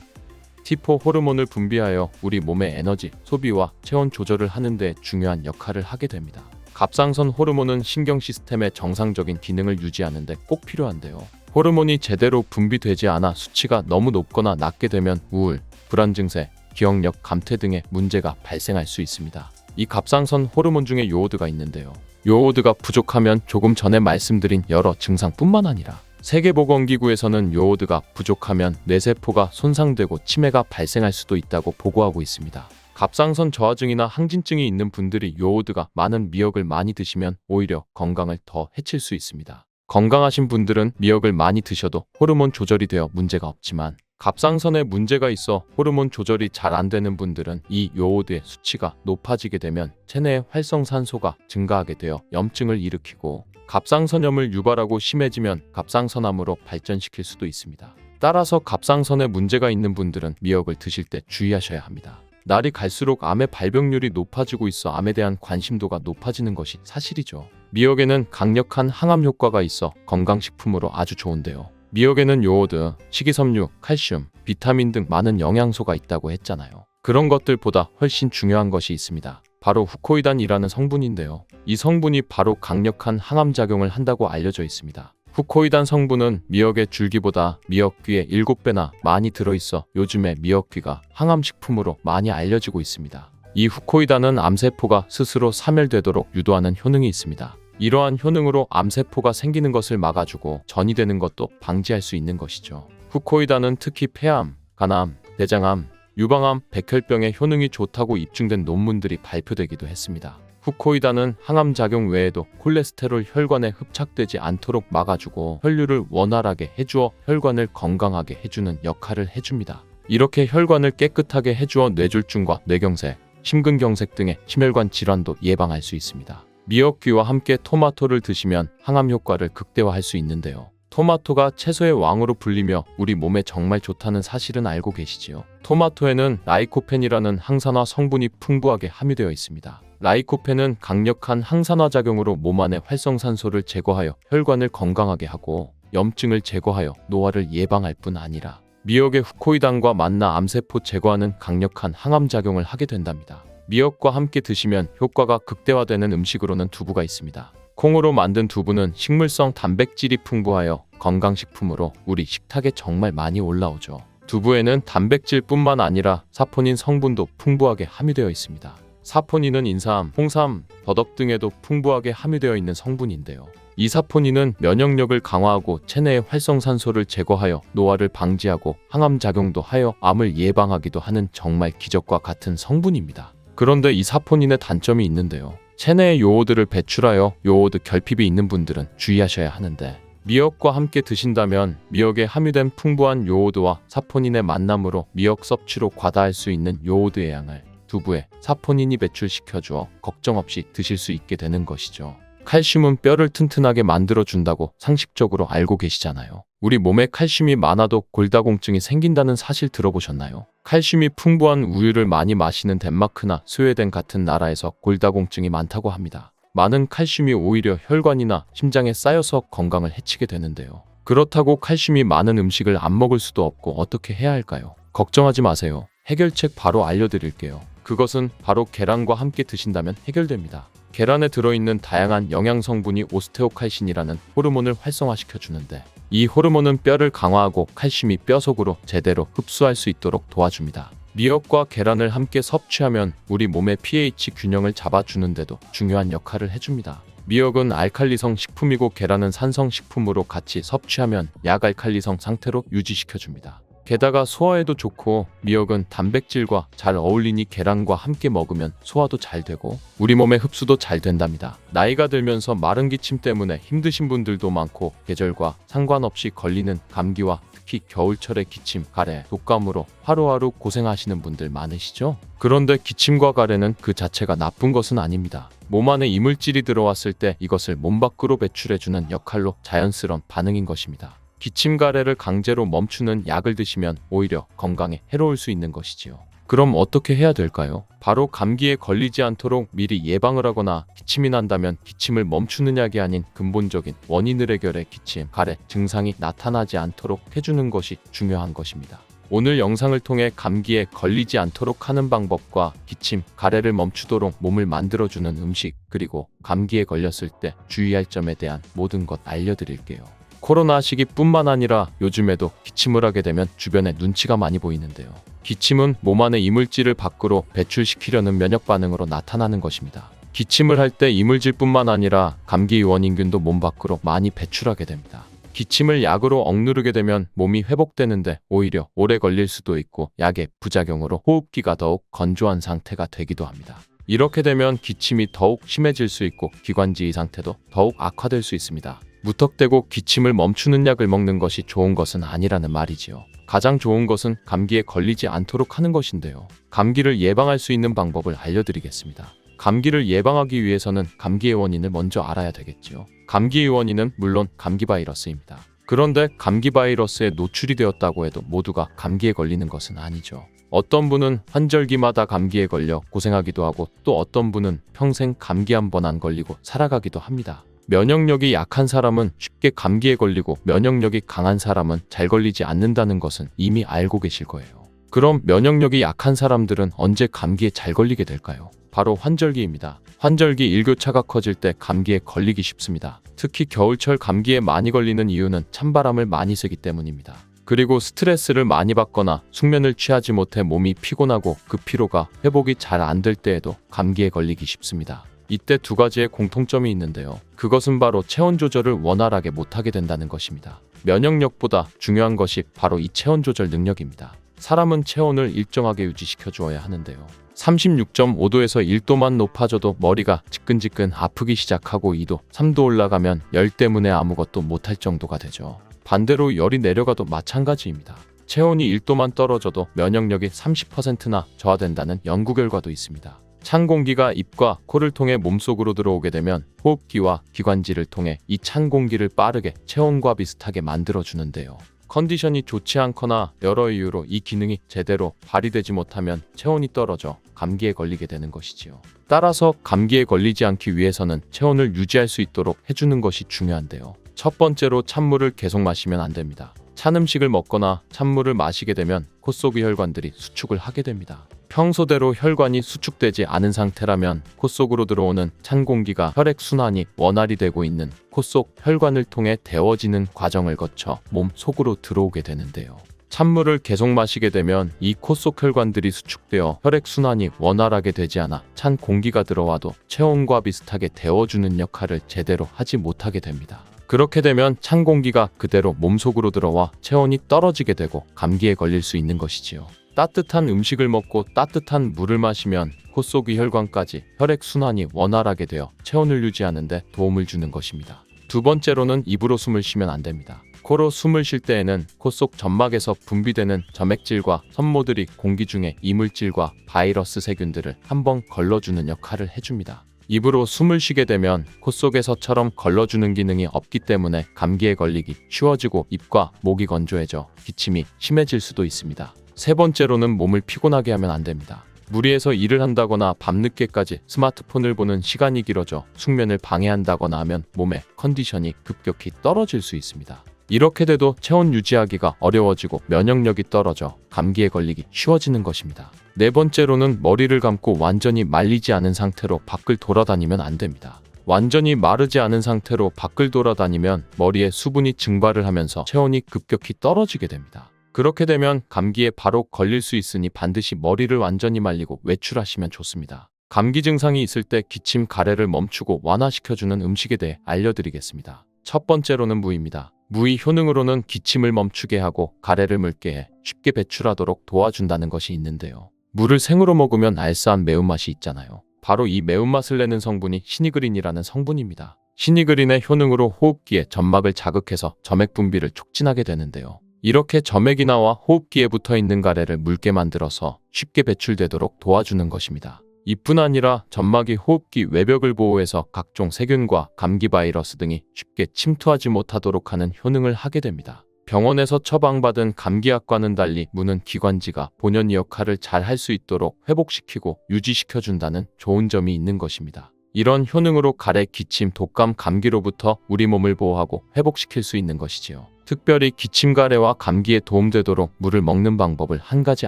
T4 호르몬을 분비하여 우리 몸의 에너지 소비와 체온 조절을 하는 데 중요한 역할을 하게 됩니다. 갑상선 호르몬은 신경 시스템의 정상적인 기능을 유지하는 데 꼭 필요한데요. 호르몬이 제대로 분비되지 않아 수치가 너무 높거나 낮게 되면 우울, 불안 증세, 기억력 감퇴 등의 문제가 발생할 수 있습니다. 이 갑상선 호르몬 중에 요오드가 있는데요. 요오드가 부족하면 조금 전에 말씀드린 여러 증상뿐만 아니라 세계보건기구에서는 요오드가 부족하면 뇌세포가 손상되고 치매가 발생할 수도 있다고 보고하고 있습니다. 갑상선 저하증이나 항진증이 있는 분들이 요오드가 많은 미역을 많이 드시면 오히려 건강을 더 해칠 수 있습니다. 건강하신 분들은 미역을 많이 드셔도 호르몬 조절이 되어 문제가 없지만 갑상선에 문제가 있어 호르몬 조절이 잘 안 되는 분들은 이 요오드의 수치가 높아지게 되면 체내의 활성산소가 증가하게 되어 염증을 일으키고 갑상선염을 유발하고 심해지면 갑상선암으로 발전시킬 수도 있습니다. 따라서 갑상선에 문제가 있는 분들은 미역을 드실 때 주의하셔야 합니다. 날이 갈수록 암의 발병률이 높아지고 있어 암에 대한 관심도가 높아지는 것이 사실이죠. 미역에는 강력한 항암 효과가 있어 건강식품으로 아주 좋은데요. 미역에는 요오드, 식이섬유, 칼슘, 비타민 등 많은 영양소가 있다고 했잖아요. 그런 것들보다 훨씬 중요한 것이 있습니다. 바로 후코이단이라는 성분인데요. 이 성분이 바로 강력한 항암작용을 한다고 알려져 있습니다. 후코이단 성분은 미역의 줄기보다 미역귀의 7배나 많이 들어있어 요즘에 미역귀가 항암식품으로 많이 알려지고 있습니다. 이 후코이단은 암세포가 스스로 사멸되도록 유도하는 효능이 있습니다. 이러한 효능으로 암세포가 생기는 것을 막아주고 전이 되는 것도 방지할 수 있는 것이죠. 후코이단은 특히 폐암, 간암, 대장암, 유방암, 백혈병에 효능이 좋다고 입증된 논문들이 발표되기도 했습니다. 후코이단은 항암작용 외에도 콜레스테롤 혈관에 흡착되지 않도록 막아주고 혈류를 원활하게 해주어 혈관을 건강하게 해주는 역할을 해줍니다. 이렇게 혈관을 깨끗하게 해주어 뇌졸중과 뇌경색, 심근경색 등의 심혈관 질환도 예방할 수 있습니다. 미역귀와 함께 토마토를 드시면 항암 효과를 극대화할 수 있는데요. 토마토가 채소의 왕으로 불리며 우리 몸에 정말 좋다는 사실은 알고 계시지요? 토마토에는 라이코펜이라는 항산화 성분이 풍부하게 함유되어 있습니다. 라이코펜은 강력한 항산화 작용으로 몸 안의 활성산소를 제거하여 혈관을 건강하게 하고 염증을 제거하여 노화를 예방할 뿐 아니라 미역의 후코이단과 만나 암세포 제거하는 강력한 항암 작용을 하게 된답니다. 미역과 함께 드시면 효과가 극대화되는 음식으로는 두부가 있습니다. 콩으로 만든 두부는 식물성 단백질이 풍부하여 건강식품으로 우리 식탁에 정말 많이 올라오죠. 두부에는 단백질뿐만 아니라 사포닌 성분도 풍부하게 함유되어 있습니다. 사포닌은 인삼, 홍삼, 더덕 등에도 풍부하게 함유되어 있는 성분인데요. 이 사포닌은 면역력을 강화하고 체내의 활성산소를 제거하여 노화를 방지하고 항암작용도 하여 암을 예방하기도 하는 정말 기적과 같은 성분입니다. 그런데 이 사포닌의 단점이 있는데요. 체내에 요오드를 배출하여 요오드 결핍이 있는 분들은 주의하셔야 하는데 미역과 함께 드신다면 미역에 함유된 풍부한 요오드와 사포닌의 만남으로 미역 섭취로 과다할 수 있는 요오드의 양을 두부에 사포닌이 배출시켜주어 걱정 없이 드실 수 있게 되는 것이죠. 칼슘은 뼈를 튼튼하게 만들어준다고 상식적으로 알고 계시잖아요. 우리 몸에 칼슘이 많아도 골다공증이 생긴다는 사실 들어보셨나요? 칼슘이 풍부한 우유를 많이 마시는 덴마크나 스웨덴 같은 나라에서 골다공증이 많다고 합니다. 많은 칼슘이 오히려 혈관이나 심장에 쌓여서 건강을 해치게 되는데요. 그렇다고 칼슘이 많은 음식을 안 먹을 수도 없고 어떻게 해야 할까요? 걱정하지 마세요. 해결책 바로 알려드릴게요. 그것은 바로 계란과 함께 드신다면 해결됩니다. 계란에 들어있는 다양한 영양 성분이 오스테오칼신이라는 호르몬을 활성화시켜주는데 이 호르몬은 뼈를 강화하고 칼슘이 뼈 속으로 제대로 흡수할 수 있도록 도와줍니다. 미역과 계란을 함께 섭취하면 우리 몸의 pH 균형을 잡아주는데도 중요한 역할을 해줍니다. 미역은 알칼리성 식품이고 계란은 산성 식품으로 같이 섭취하면 약알칼리성 상태로 유지시켜줍니다. 게다가 소화에도 좋고 미역은 단백질과 잘 어울리니 계란과 함께 먹으면 소화도 잘 되고 우리 몸의 흡수도 잘 된답니다. 나이가 들면서 마른 기침 때문에 힘드신 분들도 많고 계절과 상관없이 걸리는 감기와 특히 겨울철의 기침, 가래, 독감으로 하루하루 고생하시는 분들 많으시죠? 그런데 기침과 가래는 그 자체가 나쁜 것은 아닙니다. 몸 안에 이물질이 들어왔을 때 이것을 몸 밖으로 배출해주는 역할로 자연스러운 반응인 것입니다. 기침 가래를 강제로 멈추는 약을 드시면 오히려 건강에 해로울 수 있는 것이지요. 그럼 어떻게 해야 될까요? 바로 감기에 걸리지 않도록 미리 예방을 하거나 기침이 난다면 기침을 멈추는 약이 아닌 근본적인 원인을 해결해 기침, 가래 증상이 나타나지 않도록 해주는 것이 중요한 것입니다. 오늘 영상을 통해 감기에 걸리지 않도록 하는 방법과 기침, 가래를 멈추도록 몸을 만들어주는 음식, 그리고 감기에 걸렸을 때 주의할 점에 대한 모든 것 알려드릴게요. 코로나 시기뿐만 아니라 요즘에도 기침을 하게 되면 주변에 눈치가 많이 보이는데요. 기침은 몸 안의 이물질을 밖으로 배출시키려는 면역 반응으로 나타나는 것입니다. 기침을 할 때 이물질뿐만 아니라 감기 원인균도 몸 밖으로 많이 배출하게 됩니다. 기침을 약으로 억누르게 되면 몸이 회복되는데 오히려 오래 걸릴 수도 있고 약의 부작용으로 호흡기가 더욱 건조한 상태가 되기도 합니다. 이렇게 되면 기침이 더욱 심해질 수 있고 기관지 상태도 더욱 악화될 수 있습니다. 무턱대고 기침을 멈추는 약을 먹는 것이 좋은 것은 아니라는 말이지요. 가장 좋은 것은 감기에 걸리지 않도록 하는 것인데요. 감기를 예방할 수 있는 방법을 알려드리겠습니다. 감기를 예방하기 위해서는 감기의 원인을 먼저 알아야 되겠지요. 감기의 원인은 물론 감기 바이러스입니다. 그런데 감기 바이러스에 노출이 되었다고 해도 모두가 감기에 걸리는 것은 아니죠. 어떤 분은 환절기마다 감기에 걸려 고생하기도 하고 또 어떤 분은 평생 감기 한 번 안 걸리고 살아가기도 합니다. 면역력이 약한 사람은 쉽게 감기에 걸리고 면역력이 강한 사람은 잘 걸리지 않는다는 것은 이미 알고 계실 거예요. 그럼 면역력이 약한 사람들은 언제 감기에 잘 걸리게 될까요? 바로 환절기입니다. 환절기 일교차가 커질 때 감기에 걸리기 쉽습니다. 특히 겨울철 감기에 많이 걸리는 이유는 찬바람을 많이 쐬기 때문입니다. 그리고 스트레스를 많이 받거나 숙면을 취하지 못해 몸이 피곤하고 그 피로가 회복이 잘 안 될 때에도 감기에 걸리기 쉽습니다. 이때 두 가지의 공통점이 있는데요. 그것은 바로 체온 조절을 원활하게 못하게 된다는 것입니다. 면역력보다 중요한 것이 바로 이 체온 조절 능력입니다. 사람은 체온을 일정하게 유지시켜 주어야 하는데요. 36.5도에서 1도만 높아져도 머리가 지끈지끈 아프기 시작하고 2도, 3도 올라가면 열 때문에 아무것도 못할 정도가 되죠. 반대로 열이 내려가도 마찬가지입니다. 체온이 1도만 떨어져도 면역력이 30%나 저하된다는 연구 결과도 있습니다. 찬 공기가 입과 코를 통해 몸속으로 들어오게 되면 호흡기와 기관지를 통해 이 찬 공기를 빠르게 체온과 비슷하게 만들어주는데요. 컨디션이 좋지 않거나 여러 이유로 이 기능이 제대로 발휘되지 못하면 체온이 떨어져 감기에 걸리게 되는 것이지요. 따라서 감기에 걸리지 않기 위해서는 체온을 유지할 수 있도록 해주는 것이 중요한데요. 첫 번째로 찬물을 계속 마시면 안 됩니다. 찬 음식을 먹거나 찬물을 마시게 되면 코 속의 혈관들이 수축을 하게 됩니다. 평소대로 혈관이 수축되지 않은 상태라면 코 속으로 들어오는 찬 공기가 혈액순환이 원활히 되고 있는 코 속 혈관을 통해 데워지는 과정을 거쳐 몸 속으로 들어오게 되는데요. 찬물을 계속 마시게 되면 이 코 속 혈관들이 수축되어 혈액순환이 원활하게 되지 않아 찬 공기가 들어와도 체온과 비슷하게 데워주는 역할을 제대로 하지 못하게 됩니다. 그렇게 되면 찬 공기가 그대로 몸속으로 들어와 체온이 떨어지게 되고 감기에 걸릴 수 있는 것이지요. 따뜻한 음식을 먹고 따뜻한 물을 마시면 코 속의 혈관까지 혈액순환이 원활하게 되어 체온을 유지하는 데 도움을 주는 것입니다. 두 번째로는 입으로 숨을 쉬면 안 됩니다. 코로 숨을 쉴 때에는 코 속 점막에서 분비되는 점액질과 섬모들이 공기 중에 이물질과 바이러스 세균들을 한번 걸러주는 역할을 해줍니다. 입으로 숨을 쉬게 되면 코 속에서처럼 걸러주는 기능이 없기 때문에 감기에 걸리기 쉬워지고 입과 목이 건조해져 기침이 심해질 수도 있습니다. 세 번째로는 몸을 피곤하게 하면 안 됩니다. 무리해서 일을 한다거나 밤늦게까지 스마트폰을 보는 시간이 길어져 숙면을 방해한다거나 하면 몸의 컨디션이 급격히 떨어질 수 있습니다. 이렇게 돼도 체온 유지하기가 어려워지고 면역력이 떨어져 감기에 걸리기 쉬워지는 것입니다. 네 번째로는 머리를 감고 완전히 말리지 않은 상태로 밖을 돌아다니면 안 됩니다. 완전히 마르지 않은 상태로 밖을 돌아다니면 머리에 수분이 증발을 하면서 체온이 급격히 떨어지게 됩니다. 그렇게 되면 감기에 바로 걸릴 수 있으니 반드시 머리를 완전히 말리고 외출하시면 좋습니다. 감기 증상이 있을 때 기침, 가래를 멈추고 완화시켜주는 음식에 대해 알려드리겠습니다. 첫 번째로는 무입니다. 무의 효능으로는 기침을 멈추게 하고 가래를 묽게 해 쉽게 배출하도록 도와준다는 것이 있는데요. 무를 생으로 먹으면 알싸한 매운맛이 있잖아요. 바로 이 매운맛을 내는 성분이 시니그린이라는 성분입니다. 시니그린의 효능으로 호흡기에 점막을 자극해서 점액 분비를 촉진하게 되는데요. 이렇게 점액이 나와 호흡기에 붙어있는 가래를 묽게 만들어서 쉽게 배출되도록 도와주는 것입니다. 이뿐 아니라 점막이 호흡기 외벽을 보호해서 각종 세균과 감기 바이러스 등이 쉽게 침투하지 못하도록 하는 효능을 하게 됩니다. 병원에서 처방받은 감기약과는 달리 무는 기관지가 본연의 역할을 잘 할 수 있도록 회복시키고 유지시켜준다는 좋은 점이 있는 것입니다. 이런 효능으로 가래, 기침, 독감, 감기로부터 우리 몸을 보호하고 회복시킬 수 있는 것이지요. 특별히 기침, 가래와 감기에 도움되도록 물을 먹는 방법을 한 가지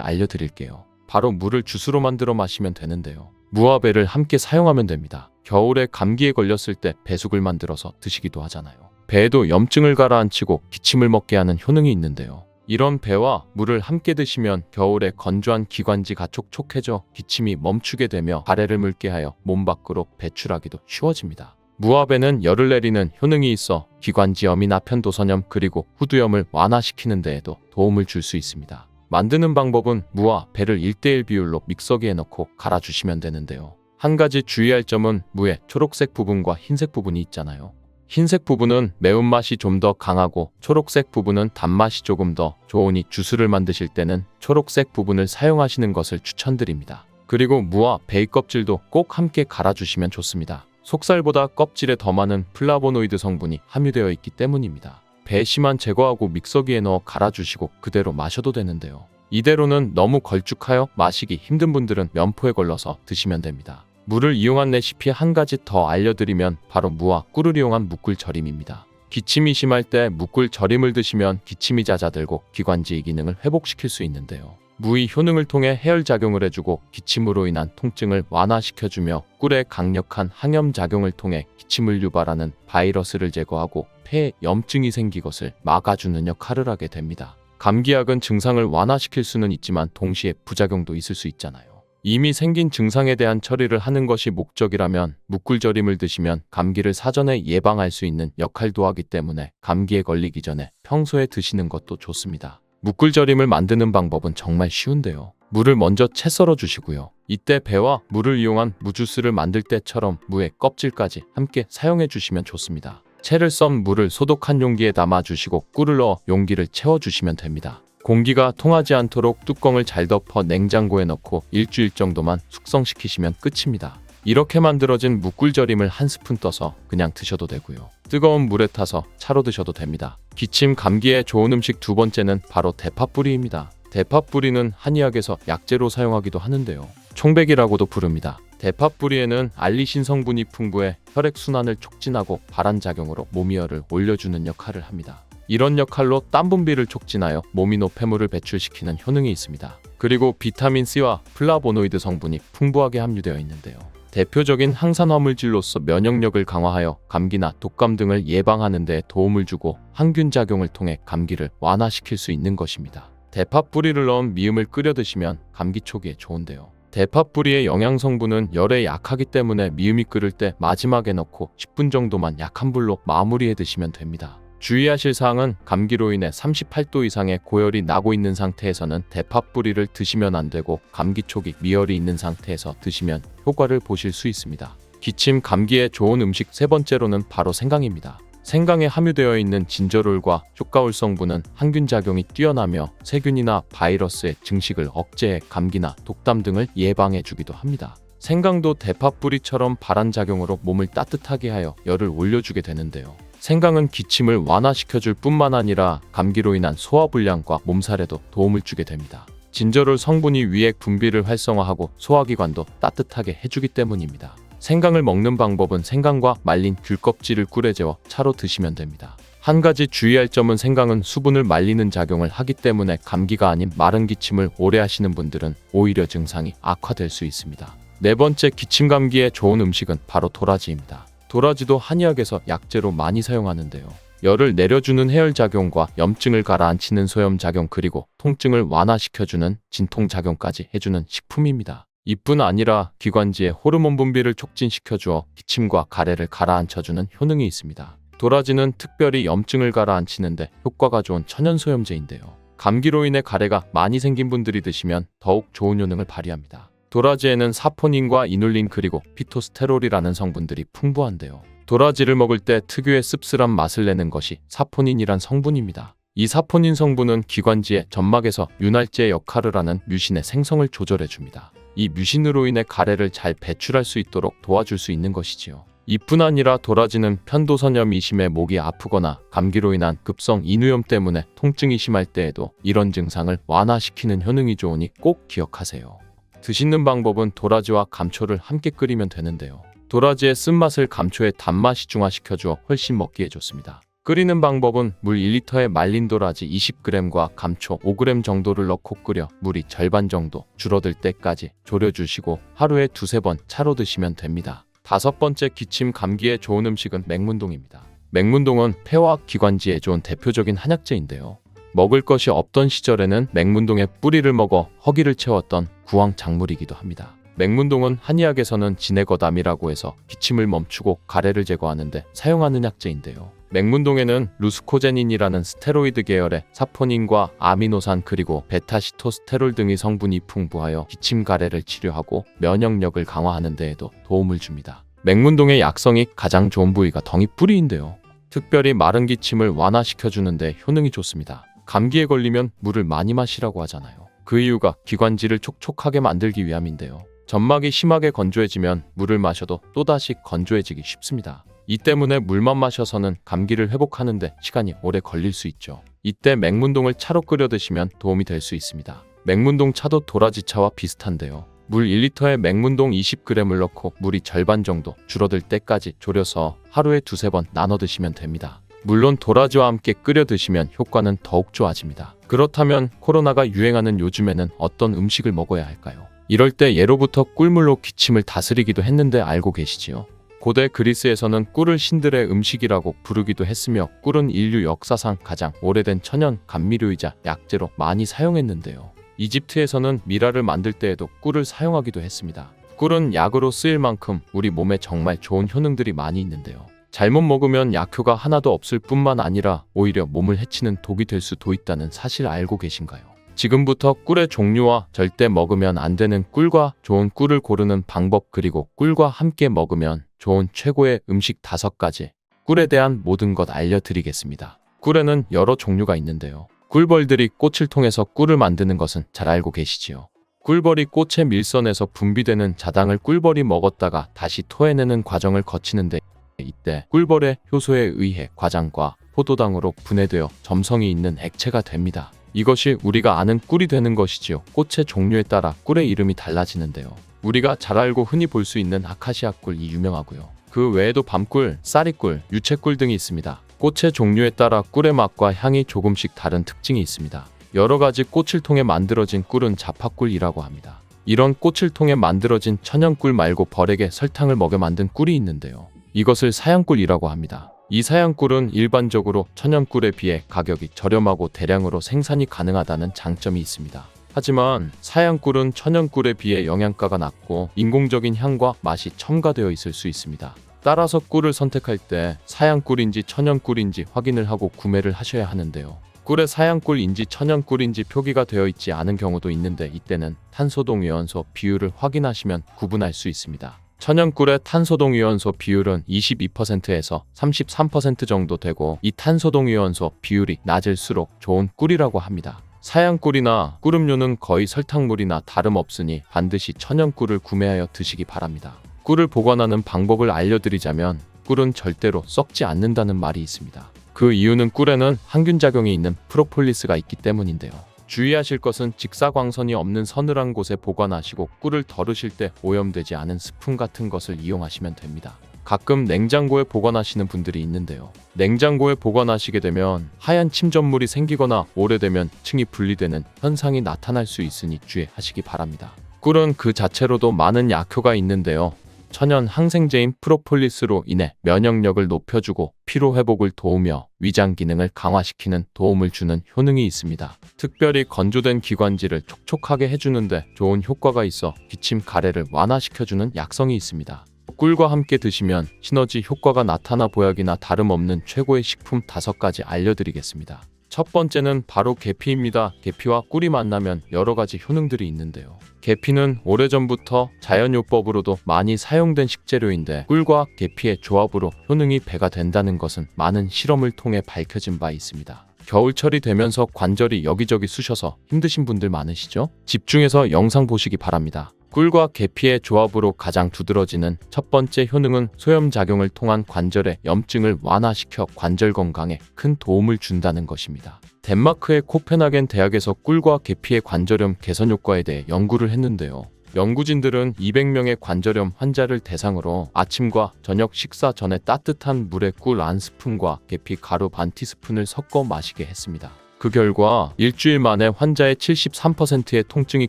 알려드릴게요. 바로 물을 주스로 만들어 마시면 되는데요. 무와 배를 함께 사용하면 됩니다. 겨울에 감기에 걸렸을 때 배숙을 만들어서 드시기도 하잖아요. 배에도 염증을 가라앉히고 기침을 먹게 하는 효능이 있는데요. 이런 배와 물을 함께 드시면 겨울에 건조한 기관지가 촉촉해져 기침이 멈추게 되며 가래를 묽게 하여 몸 밖으로 배출하기도 쉬워집니다. 무와 배는 열을 내리는 효능이 있어 기관지염이나 편도선염 그리고 후두염을 완화시키는 데에도 도움을 줄 수 있습니다. 만드는 방법은 무와 배를 1:1 비율로 믹서기에 넣고 갈아주시면 되는데요. 한 가지 주의할 점은 무의 초록색 부분과 흰색 부분이 있잖아요. 흰색 부분은 매운맛이 좀 더 강하고 초록색 부분은 단맛이 조금 더 좋으니 주스를 만드실 때는 초록색 부분을 사용하시는 것을 추천드립니다. 그리고 무와 배의 껍질도 꼭 함께 갈아주시면 좋습니다. 속살보다 껍질에 더 많은 플라보노이드 성분이 함유되어 있기 때문입니다. 배 씨만 제거하고 믹서기에 넣어 갈아주시고 그대로 마셔도 되는데요. 이대로는 너무 걸쭉하여 마시기 힘든 분들은 면포에 걸러서 드시면 됩니다. 물을 이용한 레시피 한 가지 더 알려드리면 바로 무와 꿀을 이용한 무꿀 절임입니다. 기침이 심할 때 무꿀 절임을 드시면 기침이 잦아들고 기관지의 기능을 회복시킬 수 있는데요. 무의 효능을 통해 해열작용을 해주고 기침으로 인한 통증을 완화시켜주며 꿀의 강력한 항염작용을 통해 기침을 유발하는 바이러스를 제거하고 폐에 염증이 생긴 것을 막아주는 역할을 하게 됩니다. 감기약은 증상을 완화시킬 수는 있지만 동시에 부작용도 있을 수 있잖아요. 이미 생긴 증상에 대한 처리를 하는 것이 목적이라면 무꿀절임을 드시면 감기를 사전에 예방할 수 있는 역할도 하기 때문에 감기에 걸리기 전에 평소에 드시는 것도 좋습니다. 무꿀절임을 만드는 방법은 정말 쉬운데요. 물을 먼저 채 썰어 주시고요. 이때 배와 물을 이용한 무주스를 만들 때처럼 무의 껍질까지 함께 사용해 주시면 좋습니다. 채를 썬 물을 소독한 용기에 담아 주시고 꿀을 넣어 용기를 채워 주시면 됩니다. 공기가 통하지 않도록 뚜껑을 잘 덮어 냉장고에 넣고 일주일 정도만 숙성시키시면 끝입니다. 이렇게 만들어진 무꿀절임을 한 스푼 떠서 그냥 드셔도 되고요. 뜨거운 물에 타서 차로 드셔도 됩니다. 기침, 감기에 좋은 음식 두 번째는 바로 대파뿌리입니다. 대파뿌리는 한의학에서 약재로 사용하기도 하는데요. 총백이라고도 부릅니다. 대파뿌리에는 알리신 성분이 풍부해 혈액순환을 촉진하고 발한작용으로 몸위열을 올려주는 역할을 합니다. 이런 역할로 땀 분비를 촉진하여 몸이 노폐물을 배출시키는 효능이 있습니다. 그리고 비타민C와 플라보노이드 성분이 풍부하게 함유되어 있는데요. 대표적인 항산화물질로서 면역력을 강화하여 감기나 독감 등을 예방하는 데 도움을 주고 항균 작용을 통해 감기를 완화시킬 수 있는 것입니다. 대파 뿌리를 넣은 미음을 끓여 드시면 감기 초기에 좋은데요. 대파 뿌리의 영양 성분은 열에 약하기 때문에 미음이 끓을 때 마지막에 넣고 10분 정도만 약한 불로 마무리해 드시면 됩니다. 주의하실 사항은 감기로 인해 38도 이상의 고열이 나고 있는 상태에서는 대파 뿌리를 드시면 안 되고 감기 초기 미열이 있는 상태에서 드시면 효과를 보실 수 있습니다. 기침, 감기에 좋은 음식 세 번째로는 바로 생강입니다. 생강에 함유되어 있는 진저롤과 효과울 성분은 항균 작용이 뛰어나며 세균이나 바이러스의 증식을 억제해 감기나 독감 등을 예방해 주기도 합니다. 생강도 대파 뿌리처럼 발한작용으로 몸을 따뜻하게 하여 열을 올려주게 되는데요. 생강은 기침을 완화시켜줄 뿐만 아니라 감기로 인한 소화불량과 몸살에도 도움을 주게 됩니다. 진저롤 성분이 위액 분비를 활성화하고 소화기관도 따뜻하게 해주기 때문입니다. 생강을 먹는 방법은 생강과 말린 귤 껍질을 꿀에 재워 차로 드시면 됩니다. 한 가지 주의할 점은 생강은 수분을 말리는 작용을 하기 때문에 감기가 아닌 마른 기침을 오래 하시는 분들은 오히려 증상이 악화될 수 있습니다. 네 번째, 기침 감기에 좋은 음식은 바로 도라지입니다. 도라지도 한의학에서 약재로 많이 사용하는데요. 열을 내려주는 해열작용과 염증을 가라앉히는 소염작용 그리고 통증을 완화시켜주는 진통작용까지 해주는 식품입니다. 이뿐 아니라 기관지의 호르몬 분비를 촉진시켜주어 기침과 가래를 가라앉혀주는 효능이 있습니다. 도라지는 특별히 염증을 가라앉히는데 효과가 좋은 천연소염제인데요. 감기로 인해 가래가 많이 생긴 분들이 드시면 더욱 좋은 효능을 발휘합니다. 도라지에는 사포닌과 이눌린 그리고 피토스테롤이라는 성분들이 풍부한데요. 도라지를 먹을 때 특유의 씁쓸한 맛을 내는 것이 사포닌이란 성분입니다. 이 사포닌 성분은 기관지의 점막에서 윤활제 역할을 하는 뮤신의 생성을 조절해줍니다. 이 뮤신으로 인해 가래를 잘 배출할 수 있도록 도와줄 수 있는 것이지요. 이뿐 아니라 도라지는 편도선염이 심해 목이 아프거나 감기로 인한 급성 인후염 때문에 통증이 심할 때에도 이런 증상을 완화시키는 효능이 좋으니 꼭 기억하세요. 드시는 방법은 도라지와 감초를 함께 끓이면 되는데요. 도라지의 쓴맛을 감초의 단맛이 중화시켜주어 훨씬 먹기에 좋습니다. 끓이는 방법은 물 1리터에 말린 도라지 20g과 감초 5g 정도를 넣고 끓여 물이 절반 정도 줄어들 때까지 졸여주시고 하루에 두세 번 차로 드시면 됩니다. 다섯 번째, 기침 감기에 좋은 음식은 맹문동입니다. 맹문동은 폐와 기관지에 좋은 대표적인 한약재인데요. 먹을 것이 없던 시절에는 맹문동의 뿌리를 먹어 허기를 채웠던 구황 작물이기도 합니다. 맹문동은 한의학에서는 진해거담이라고 해서 기침을 멈추고 가래를 제거하는데 사용하는 약재인데요. 맹문동에는 루스코제닌이라는 스테로이드 계열의 사포닌과 아미노산 그리고 베타시토스테롤 등의 성분이 풍부하여 기침 가래를 치료하고 면역력을 강화하는 데에도 도움을 줍니다. 맹문동의 약성이 가장 좋은 부위가 덩이뿌리인데요. 특별히 마른 기침을 완화시켜주는 데 효능이 좋습니다. 감기에 걸리면 물을 많이 마시라고 하잖아요. 그 이유가 기관지를 촉촉하게 만들기 위함인데요. 점막이 심하게 건조해지면 물을 마셔도 또다시 건조해지기 쉽습니다. 이 때문에 물만 마셔서는 감기를 회복하는 데 시간이 오래 걸릴 수 있죠. 이때 맹문동을 차로 끓여 드시면 도움이 될 수 있습니다. 맹문동 차도 도라지차와 비슷한데요. 물 1리터에 맹문동 20g을 넣고 물이 절반 정도 줄어들 때까지 졸여서 하루에 두세 번 나눠 드시면 됩니다. 물론 도라지와 함께 끓여 드시면 효과는 더욱 좋아집니다. 그렇다면 코로나가 유행하는 요즘에는 어떤 음식을 먹어야 할까요? 이럴 때 예로부터 꿀물로 기침을 다스리기도 했는데 알고 계시지요? 고대 그리스에서는 꿀을 신들의 음식이라고 부르기도 했으며 꿀은 인류 역사상 가장 오래된 천연 감미료이자 약재로 많이 사용했는데요. 이집트에서는 미라를 만들 때에도 꿀을 사용하기도 했습니다. 꿀은 약으로 쓰일 만큼 우리 몸에 정말 좋은 효능들이 많이 있는데요. 잘못 먹으면 약효가 하나도 없을 뿐만 아니라 오히려 몸을 해치는 독이 될 수도 있다는 사실 알고 계신가요? 지금부터 꿀의 종류와 절대 먹으면 안 되는 꿀과 좋은 꿀을 고르는 방법, 그리고 꿀과 함께 먹으면 좋은 최고의 음식 5가지, 꿀에 대한 모든 것 알려드리겠습니다. 꿀에는 여러 종류가 있는데요. 꿀벌들이 꽃을 통해서 꿀을 만드는 것은 잘 알고 계시지요? 꿀벌이 꽃의 밀선에서 분비되는 자당을 꿀벌이 먹었다가 다시 토해내는 과정을 거치는데, 이때 꿀벌의 효소에 의해 과장과 포도당으로 분해되어 점성이 있는 액체가 됩니다. 이것이 우리가 아는 꿀이 되는 것이지요. 꽃의 종류에 따라 꿀의 이름이 달라지는데요. 우리가 잘 알고 흔히 볼 수 있는 아카시아 꿀이 유명하고요. 그 외에도 밤꿀, 쌀이꿀, 유채꿀 등이 있습니다. 꽃의 종류에 따라 꿀의 맛과 향이 조금씩 다른 특징이 있습니다. 여러 가지 꽃을 통해 만들어진 꿀은 자파꿀이라고 합니다. 이런 꽃을 통해 만들어진 천연꿀 말고 벌에게 설탕을 먹여 만든 꿀이 있는데요. 이것을 사양꿀이라고 합니다. 이 사양꿀은 일반적으로 천연꿀에 비해 가격이 저렴하고 대량으로 생산이 가능하다는 장점이 있습니다. 하지만 사양꿀은 천연꿀에 비해 영양가가 낮고 인공적인 향과 맛이 첨가되어 있을 수 있습니다. 따라서 꿀을 선택할 때 사양꿀인지 천연꿀인지 확인을 하고 구매를 하셔야 하는데요. 꿀에 사양꿀인지 천연꿀인지 표기가 되어 있지 않은 경우도 있는데, 이때는 탄소동위원소 비율을 확인하시면 구분할 수 있습니다. 천연꿀의 탄소동위원소 비율은 22%에서 33% 정도 되고, 이 탄소동위원소 비율이 낮을수록 좋은 꿀이라고 합니다. 사양꿀이나 꿀음료는 거의 설탕물이나 다름없으니 반드시 천연꿀을 구매하여 드시기 바랍니다. 꿀을 보관하는 방법을 알려드리자면, 꿀은 절대로 썩지 않는다는 말이 있습니다. 그 이유는 꿀에는 항균작용이 있는 프로폴리스가 있기 때문인데요. 주의하실 것은 직사광선이 없는 서늘한 곳에 보관하시고, 꿀을 덜으실 때 오염되지 않은 스푼 같은 것을 이용하시면 됩니다. 가끔 냉장고에 보관하시는 분들이 있는데요. 냉장고에 보관하시게 되면 하얀 침전물이 생기거나 오래되면 층이 분리되는 현상이 나타날 수 있으니 주의하시기 바랍니다. 꿀은 그 자체로도 많은 약효가 있는데요. 천연 항생제인 프로폴리스로 인해 면역력을 높여주고 피로회복을 도우며 위장 기능을 강화시키는 도움을 주는 효능이 있습니다. 특별히 건조된 기관지를 촉촉하게 해주는데 좋은 효과가 있어 기침 가래를 완화시켜주는 약성이 있습니다. 꿀과 함께 드시면 시너지 효과가 나타나 보약이나 다름없는 최고의 식품 5가지 알려드리겠습니다. 첫 번째는 바로 계피입니다. 계피와 꿀이 만나면 여러 가지 효능들이 있는데요. 계피는 오래전부터 자연요법으로도 많이 사용된 식재료인데, 꿀과 계피의 조합으로 효능이 배가 된다는 것은 많은 실험을 통해 밝혀진 바 있습니다. 겨울철이 되면서 관절이 여기저기 쑤셔서 힘드신 분들 많으시죠? 집중해서 영상 보시기 바랍니다. 꿀과 계피의 조합으로 가장 두드러지는 첫 번째 효능은 소염작용을 통한 관절의 염증을 완화시켜 관절 건강에 큰 도움을 준다는 것입니다. 덴마크의 코펜하겐 대학에서 꿀과 계피의 관절염 개선 효과에 대해 연구를 했는데요. 연구진들은 200명의 관절염 환자를 대상으로 아침과 저녁 식사 전에 따뜻한 물에 꿀 1스푼과 계피 가루 반 티스푼을 섞어 마시게 했습니다. 그 결과 일주일 만에 환자의 73%의 통증이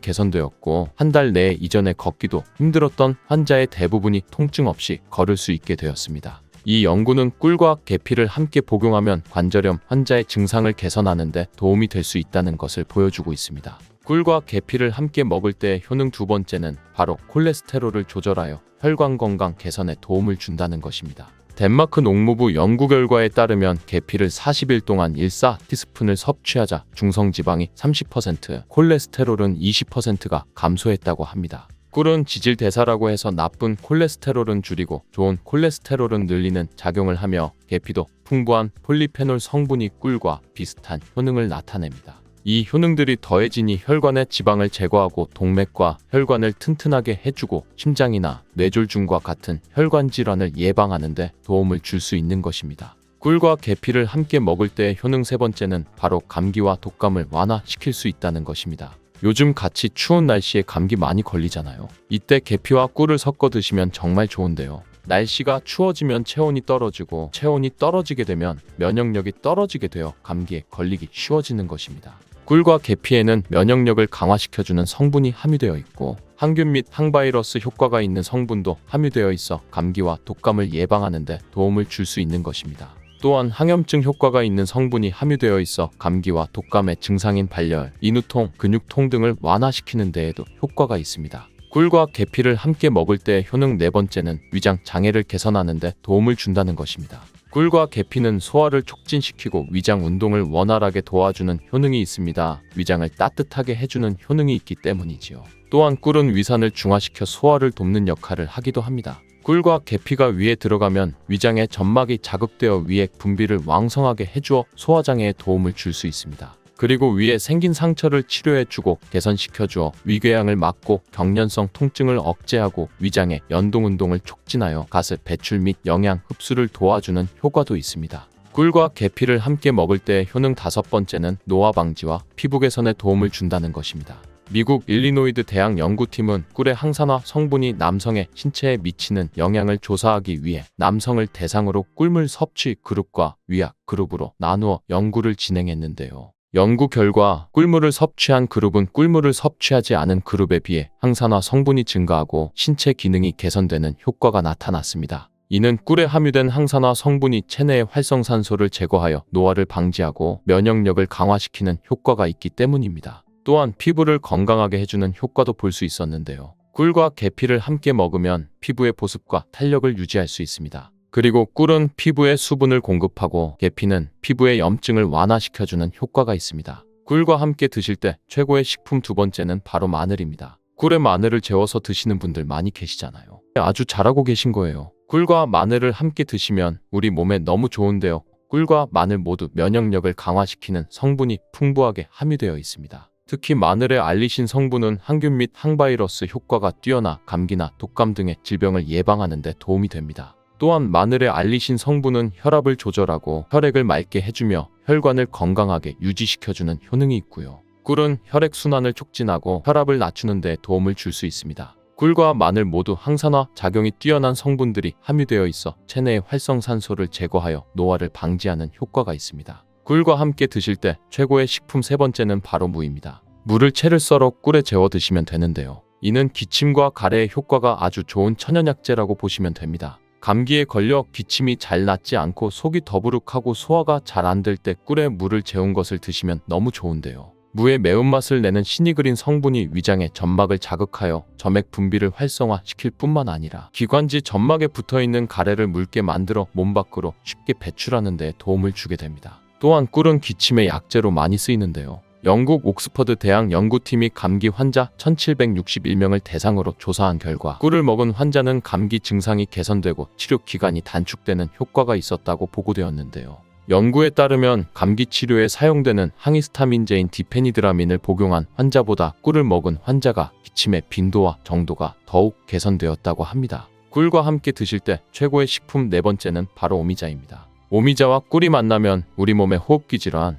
개선되었고, 한 달 내에 이전에 걷기도 힘들었던 환자의 대부분이 통증 없이 걸을 수 있게 되었습니다. 이 연구는 꿀과 계피를 함께 복용하면 관절염 환자의 증상을 개선하는 데 도움이 될 수 있다는 것을 보여주고 있습니다. 꿀과 계피를 함께 먹을 때의 효능 두 번째는 바로 콜레스테롤을 조절하여 혈관 건강 개선에 도움을 준다는 것입니다. 덴마크 농무부 연구 결과에 따르면 계피를 40일 동안 1,4티스푼을 섭취하자 중성지방이 30%, 콜레스테롤은 20%가 감소했다고 합니다. 꿀은 지질대사라고 해서 나쁜 콜레스테롤은 줄이고 좋은 콜레스테롤은 늘리는 작용을 하며, 계피도 풍부한 폴리페놀 성분이 꿀과 비슷한 효능을 나타냅니다. 이 효능들이 더해지니 혈관의 지방을 제거하고 동맥과 혈관을 튼튼하게 해주고 심장이나 뇌졸중과 같은 혈관 질환을 예방하는 데 도움을 줄 수 있는 것입니다. 꿀과 계피를 함께 먹을 때의 효능 세 번째는 바로 감기와 독감을 완화시킬 수 있다는 것입니다. 요즘 같이 추운 날씨에 감기 많이 걸리잖아요. 이때 계피와 꿀을 섞어 드시면 정말 좋은데요. 날씨가 추워지면 체온이 떨어지고 체온이 떨어지게 되면 면역력이 떨어지게 되어 감기에 걸리기 쉬워지는 것입니다. 꿀과 계피에는 면역력을 강화시켜주는 성분이 함유되어 있고 항균 및 항바이러스 효과가 있는 성분도 함유되어 있어 감기와 독감을 예방하는 데 도움을 줄 수 있는 것입니다. 또한 항염증 효과가 있는 성분이 함유되어 있어 감기와 독감의 증상인 발열, 인후통, 근육통 등을 완화시키는 데에도 효과가 있습니다. 꿀과 계피를 함께 먹을 때의 효능 네 번째는 위장 장애를 개선하는 데 도움을 준다는 것입니다. 꿀과 계피는 소화를 촉진시키고 위장 운동을 원활하게 도와주는 효능이 있습니다. 위장을 따뜻하게 해주는 효능이 있기 때문이지요. 또한 꿀은 위산을 중화시켜 소화를 돕는 역할을 하기도 합니다. 꿀과 계피가 위에 들어가면 위장의 점막이 자극되어 위액 분비를 왕성하게 해주어 소화장애에 도움을 줄 수 있습니다. 그리고 위에 생긴 상처를 치료해주고 개선시켜주어 위궤양을 막고 경련성 통증을 억제하고 위장의 연동운동을 촉진하여 가스 배출 및 영양 흡수를 도와주는 효과도 있습니다. 꿀과 계피를 함께 먹을 때의 효능 다섯 번째는 노화 방지와 피부 개선에 도움을 준다는 것입니다. 미국 일리노이드 대학 연구팀은 꿀의 항산화 성분이 남성의 신체에 미치는 영향을 조사하기 위해 남성을 대상으로 꿀물 섭취 그룹과 위약 그룹으로 나누어 연구를 진행했는데요. 연구 결과 꿀물을 섭취한 그룹은 꿀물을 섭취하지 않은 그룹에 비해 항산화 성분이 증가하고 신체 기능이 개선되는 효과가 나타났습니다. 이는 꿀에 함유된 항산화 성분이 체내의 활성산소를 제거하여 노화를 방지하고 면역력을 강화시키는 효과가 있기 때문입니다. 또한 피부를 건강하게 해주는 효과도 볼 수 있었는데요. 꿀과 계피를 함께 먹으면 피부의 보습과 탄력을 유지할 수 있습니다. 그리고 꿀은 피부에 수분을 공급하고 계피는 피부의 염증을 완화시켜주는 효과가 있습니다. 꿀과 함께 드실 때 최고의 식품 두 번째는 바로 마늘입니다. 꿀에 마늘을 재워서 드시는 분들 많이 계시잖아요. 아주 잘하고 계신 거예요. 꿀과 마늘을 함께 드시면 우리 몸에 너무 좋은데요. 꿀과 마늘 모두 면역력을 강화시키는 성분이 풍부하게 함유되어 있습니다. 특히 마늘의 알리신 성분은 항균 및 항바이러스 효과가 뛰어나 감기나 독감 등의 질병을 예방하는 데 도움이 됩니다. 또한 마늘의 알리신 성분은 혈압을 조절하고 혈액을 맑게 해주며 혈관을 건강하게 유지시켜주는 효능이 있고요. 꿀은 혈액순환을 촉진하고 혈압을 낮추는 데 도움을 줄 수 있습니다. 꿀과 마늘 모두 항산화 작용이 뛰어난 성분들이 함유되어 있어 체내의 활성산소를 제거하여 노화를 방지하는 효과가 있습니다. 꿀과 함께 드실 때 최고의 식품 세 번째는 바로 무입니다. 무를 채를 썰어 꿀에 재워 드시면 되는데요. 이는 기침과 가래의 효과가 아주 좋은 천연약재라고 보시면 됩니다. 감기에 걸려 기침이 잘 낫지 않고 속이 더부룩하고 소화가 잘 안 될 때 꿀에 무를 재운 것을 드시면 너무 좋은데요. 무의 매운맛을 내는 시니그린 성분이 위장의 점막을 자극하여 점액 분비를 활성화시킬 뿐만 아니라 기관지 점막에 붙어있는 가래를 묽게 만들어 몸 밖으로 쉽게 배출하는 데 도움을 주게 됩니다. 또한 꿀은 기침의 약재로 많이 쓰이는데요. 영국 옥스퍼드 대학 연구팀이 감기 환자 1761명을 대상으로 조사한 결과 꿀을 먹은 환자는 감기 증상이 개선되고 치료 기간이 단축되는 효과가 있었다고 보고되었는데요. 연구에 따르면 감기 치료에 사용되는 항히스타민제인 디페니드라민을 복용한 환자보다 꿀을 먹은 환자가 기침의 빈도와 정도가 더욱 개선되었다고 합니다. 꿀과 함께 드실 때 최고의 식품 네 번째는 바로 오미자입니다. 오미자와 꿀이 만나면 우리 몸의 호흡기 질환,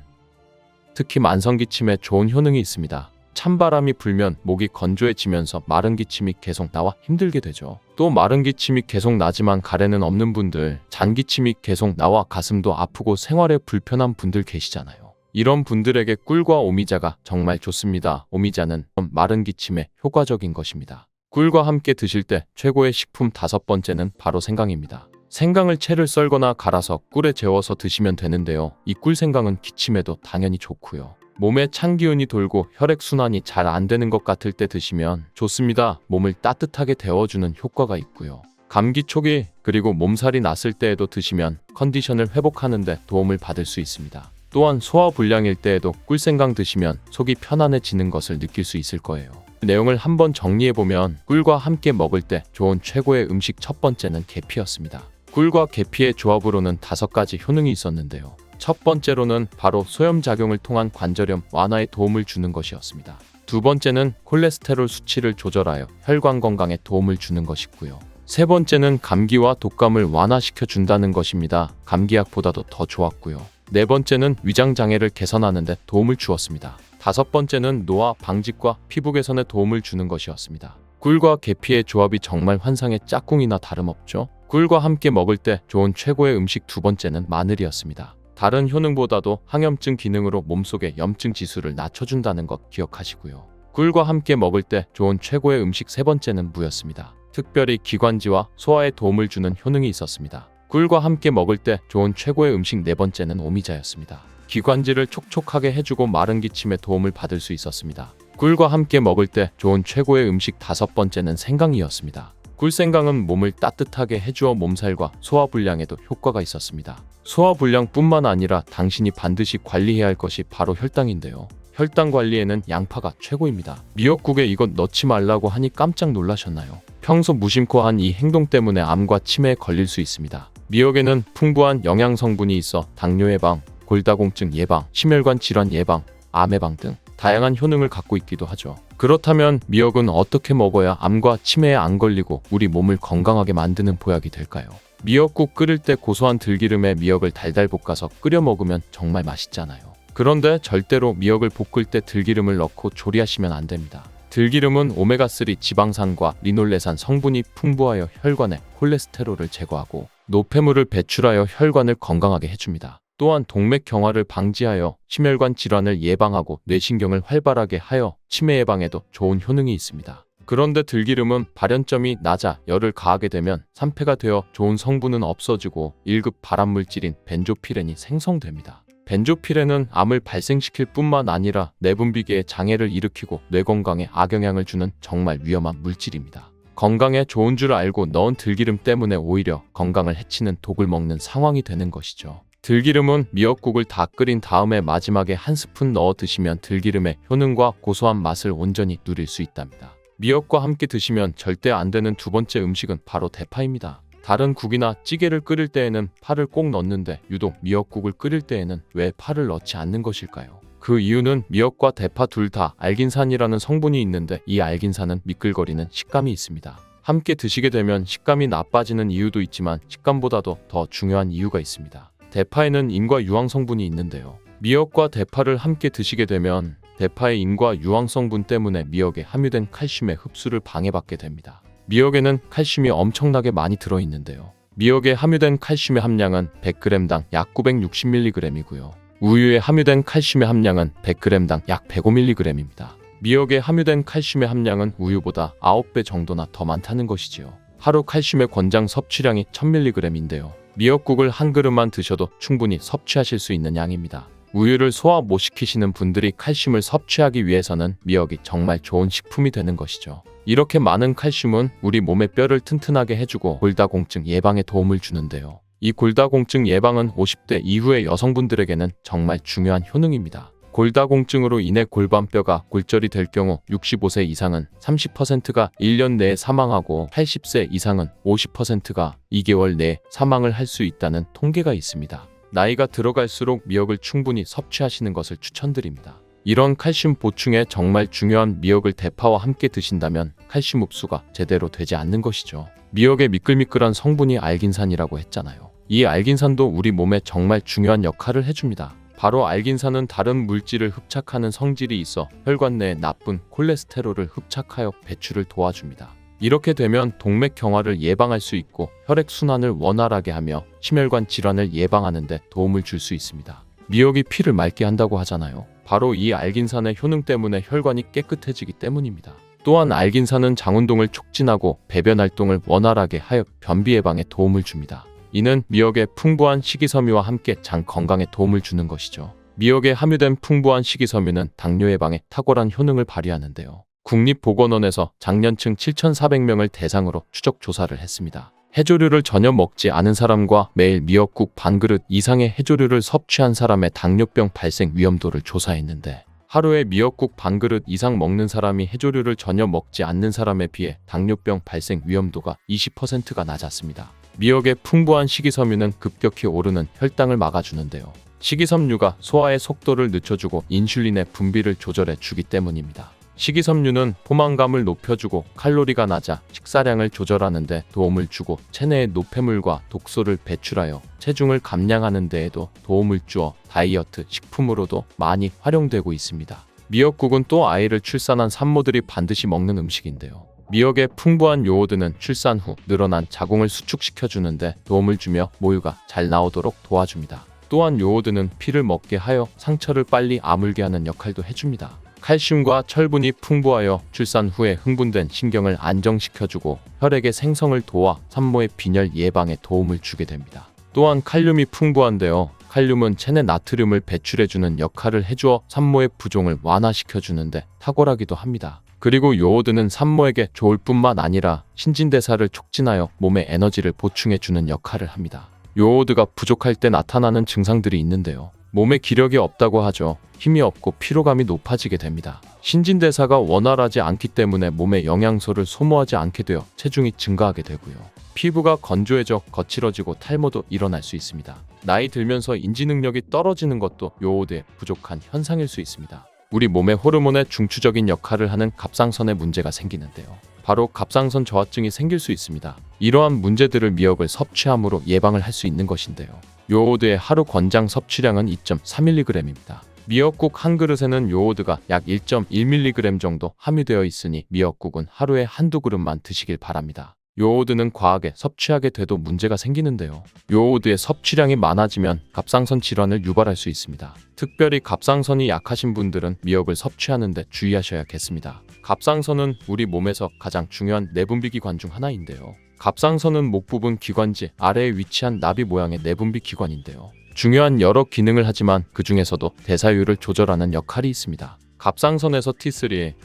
특히 만성기침에 좋은 효능이 있습니다. 찬바람이 불면 목이 건조해지면서 마른 기침이 계속 나와 힘들게 되죠. 또 마른 기침이 계속 나지만 가래는 없는 분들, 잔기침이 계속 나와 가슴도 아프고 생활에 불편한 분들 계시잖아요. 이런 분들에게 꿀과 오미자가 정말 좋습니다. 오미자는 마른 기침에 효과적인 것입니다. 꿀과 함께 드실 때 최고의 식품 다섯 번째는 바로 생강입니다. 생강을 채를 썰거나 갈아서 꿀에 재워서 드시면 되는데요. 이 꿀생강은 기침에도 당연히 좋고요. 몸에 찬 기운이 돌고 혈액순환이 잘 안 되는 것 같을 때 드시면 좋습니다. 몸을 따뜻하게 데워주는 효과가 있고요. 감기 초기 그리고 몸살이 났을 때에도 드시면 컨디션을 회복하는 데 도움을 받을 수 있습니다. 또한 소화불량일 때에도 꿀생강 드시면 속이 편안해지는 것을 느낄 수 있을 거예요. 내용을 한번 정리해보면 꿀과 함께 먹을 때 좋은 최고의 음식 첫 번째는 계피였습니다. 꿀과 계피의 조합으로는 5가지 효능이 있었는데요. 첫 번째로는 바로 소염작용을 통한 관절염 완화에 도움을 주는 것이었습니다. 두 번째는 콜레스테롤 수치를 조절하여 혈관 건강에 도움을 주는 것이고요. 세 번째는 감기와 독감을 완화시켜 준다는 것입니다. 감기약보다도 더 좋았고요. 네 번째는 위장장애를 개선하는 데 도움을 주었습니다. 5번째는 노화 방직과 피부 개선에 도움을 주는 것이었습니다. 꿀과 계피의 조합이 정말 환상의 짝꿍이나 다름없죠. 꿀과 함께 먹을 때 좋은 최고의 음식 2번째는 마늘이었습니다. 다른 효능보다도 항염증 기능으로 몸속의 염증 지수를 낮춰준다는 것 기억하시고요. 꿀과 함께 먹을 때 좋은 최고의 음식 3번째는 무였습니다. 특별히 기관지와 소화에 도움을 주는 효능이 있었습니다. 꿀과 함께 먹을 때 좋은 최고의 음식 4번째는 오미자였습니다. 기관지를 촉촉하게 해주고 마른 기침에 도움을 받을 수 있었습니다. 꿀과 함께 먹을 때 좋은 최고의 음식 5번째는 생강이었습니다. 꿀생강은 몸을 따뜻하게 해주어 몸살과 소화불량에도 효과가 있었습니다. 소화불량뿐만 아니라 당신이 반드시 관리해야 할 것이 바로 혈당인데요. 혈당 관리에는 양파가 최고입니다. 미역국에 이것 넣지 말라고 하니 깜짝 놀라셨나요? 평소 무심코 한 이 행동 때문에 암과 치매에 걸릴 수 있습니다. 미역에는 풍부한 영양 성분이 있어 당뇨 예방, 골다공증 예방, 심혈관 질환 예방, 암 예방 등 다양한 효능을 갖고 있기도 하죠. 그렇다면 미역은 어떻게 먹어야 암과 치매에 안 걸리고 우리 몸을 건강하게 만드는 보약이 될까요? 미역국 끓일 때 고소한 들기름에 미역을 달달 볶아서 끓여 먹으면 정말 맛있잖아요. 그런데 절대로 미역을 볶을 때 들기름을 넣고 조리하시면 안 됩니다. 들기름은 오메가3 지방산과 리놀레산 성분이 풍부하여 혈관의 콜레스테롤을 제거하고 노폐물을 배출하여 혈관을 건강하게 해줍니다. 또한 동맥경화를 방지하여 심혈관 질환을 예방하고 뇌신경을 활발하게 하여 치매 예방에도 좋은 효능이 있습니다. 그런데 들기름은 발연점이 낮아 열을 가하게 되면 산패가 되어 좋은 성분은 없어지고 1급 발암물질인 벤조피렌이 생성됩니다. 벤조피렌은 암을 발생시킬 뿐만 아니라 내분비계에 장애를 일으키고 뇌 건강에 악영향을 주는 정말 위험한 물질입니다. 건강에 좋은 줄 알고 넣은 들기름 때문에 오히려 건강을 해치는 독을 먹는 상황이 되는 것이죠. 들기름은 미역국을 다 끓인 다음에 마지막에 한 스푼 넣어 드시면 들기름의 효능과 고소한 맛을 온전히 누릴 수 있답니다. 미역과 함께 드시면 절대 안 되는 2번째 음식은 바로 대파입니다. 다른 국이나 찌개를 끓일 때에는 파를 꼭 넣는데 유독 미역국을 끓일 때에는 왜 파를 넣지 않는 것일까요? 그 이유는 미역과 대파 둘 다 알긴산이라는 성분이 있는데 이 알긴산은 미끌거리는 식감이 있습니다. 함께 드시게 되면 식감이 나빠지는 이유도 있지만 식감보다도 더 중요한 이유가 있습니다. 대파에는 인과 유황 성분이 있는데요. 미역과 대파를 함께 드시게 되면 대파의 인과 유황 성분 때문에 미역에 함유된 칼슘의 흡수를 방해받게 됩니다. 미역에는 칼슘이 엄청나게 많이 들어있는데요. 미역에 함유된 칼슘의 함량은 100g당 약 960mg이고요. 우유에 함유된 칼슘의 함량은 100g당 약 105mg입니다. 미역에 함유된 칼슘의 함량은 우유보다 9배 정도나 더 많다는 것이지요. 하루 칼슘의 권장 섭취량이 1000mg인데요. 미역국을 한 그릇만 드셔도 충분히 섭취하실 수 있는 양입니다. 우유를 소화 못 시키시는 분들이 칼슘을 섭취하기 위해서는 미역이 정말 좋은 식품이 되는 것이죠. 이렇게 많은 칼슘은 우리 몸의 뼈를 튼튼하게 해주고 골다공증 예방에 도움을 주는데요. 이 골다공증 예방은 50대 이후의 여성분들에게는 정말 중요한 효능입니다. 골다공증으로 인해 골반뼈가 골절이 될 경우 65세 이상은 30%가 1년 내에 사망하고 80세 이상은 50%가 2개월 내에 사망을 할 수 있다는 통계가 있습니다. 나이가 들어갈수록 미역을 충분히 섭취하시는 것을 추천드립니다. 이런 칼슘 보충에 정말 중요한 미역을 대파와 함께 드신다면 칼슘 흡수가 제대로 되지 않는 것이죠. 미역의 미끌미끌한 성분이 알긴산이라고 했잖아요. 이 알긴산도 우리 몸에 정말 중요한 역할을 해줍니다. 바로 알긴산은 다른 물질을 흡착하는 성질이 있어 혈관 내에 나쁜 콜레스테롤을 흡착하여 배출을 도와줍니다. 이렇게 되면 동맥경화를 예방할 수 있고 혈액순환을 원활하게 하며 심혈관 질환을 예방하는 데 도움을 줄 수 있습니다. 미역이 피를 맑게 한다고 하잖아요. 바로 이 알긴산의 효능 때문에 혈관이 깨끗해지기 때문입니다. 또한 알긴산은 장운동을 촉진하고 배변 활동을 원활하게 하여 변비 예방에 도움을 줍니다. 이는 미역의 풍부한 식이섬유와 함께 장 건강에 도움을 주는 것이죠. 미역에 함유된 풍부한 식이섬유는 당뇨 예방에 탁월한 효능을 발휘하는데요. 국립보건원에서 장년층 7,400명을 대상으로 추적 조사를 했습니다. 해조류를 전혀 먹지 않은 사람과 매일 미역국 반 그릇 이상의 해조류를 섭취한 사람의 당뇨병 발생 위험도를 조사했는데 하루에 미역국 반 그릇 이상 먹는 사람이 해조류를 전혀 먹지 않는 사람에 비해 당뇨병 발생 위험도가 20%가 낮았습니다. 미역의 풍부한 식이섬유는 급격히 오르는 혈당을 막아주는데요. 식이섬유가 소화의 속도를 늦춰주고 인슐린의 분비를 조절해 주기 때문입니다. 식이섬유는 포만감을 높여주고 칼로리가 낮아 식사량을 조절하는 데 도움을 주고 체내의 노폐물과 독소를 배출하여 체중을 감량하는 데에도 도움을 주어 다이어트 식품으로도 많이 활용되고 있습니다. 미역국은 또 아이를 출산한 산모들이 반드시 먹는 음식인데요. 미역의 풍부한 요오드는 출산 후 늘어난 자궁을 수축시켜주는데 도움을 주며 모유가 잘 나오도록 도와줍니다. 또한 요오드는 피를 먹게 하여 상처를 빨리 아물게 하는 역할도 해줍니다. 칼슘과 철분이 풍부하여 출산 후에 흥분된 신경을 안정시켜주고 혈액의 생성을 도와 산모의 빈혈 예방에 도움을 주게 됩니다. 또한 칼륨이 풍부한데요. 칼륨은 체내 나트륨을 배출해주는 역할을 해주어 산모의 부종을 완화시켜주는데 탁월하기도 합니다. 그리고 요오드는 산모에게 좋을 뿐만 아니라 신진대사를 촉진하여 몸에 에너지를 보충해주는 역할을 합니다. 요오드가 부족할 때 나타나는 증상들이 있는데요. 몸에 기력이 없다고 하죠. 힘이 없고 피로감이 높아지게 됩니다. 신진대사가 원활하지 않기 때문에 몸에 영양소를 소모하지 않게 되어 체중이 증가하게 되고요. 피부가 건조해져 거칠어지고 탈모도 일어날 수 있습니다. 나이 들면서 인지 능력이 떨어지는 것도 요오드의 부족한 현상일 수 있습니다. 우리 몸의 호르몬의 중추적인 역할을 하는 갑상선에 문제가 생기는데요. 바로 갑상선 저하증이 생길 수 있습니다. 이러한 문제들을 미역을 섭취함으로 예방을 할 수 있는 것인데요. 요오드의 하루 권장 섭취량은 2.4mg입니다. 미역국 한 그릇에는 요오드가 약 1.1mg 정도 함유되어 있으니 미역국은 하루에 한두 그릇만 드시길 바랍니다. 요오드는 과하게 섭취하게 돼도 문제가 생기는데요. 요오드의 섭취량이 많아지면 갑상선 질환을 유발할 수 있습니다. 특별히 갑상선이 약하신 분들은 미역을 섭취하는데 주의하셔야겠습니다. 갑상선은 우리 몸에서 가장 중요한 내분비 기관 중 하나인데요. 갑상선은 목 부분 기관지 아래에 위치한 나비 모양의 내분비 기관인데요. 중요한 여러 기능을 하지만 그 중에서도 대사율을 조절하는 역할이 있습니다. 갑상선에서 T3,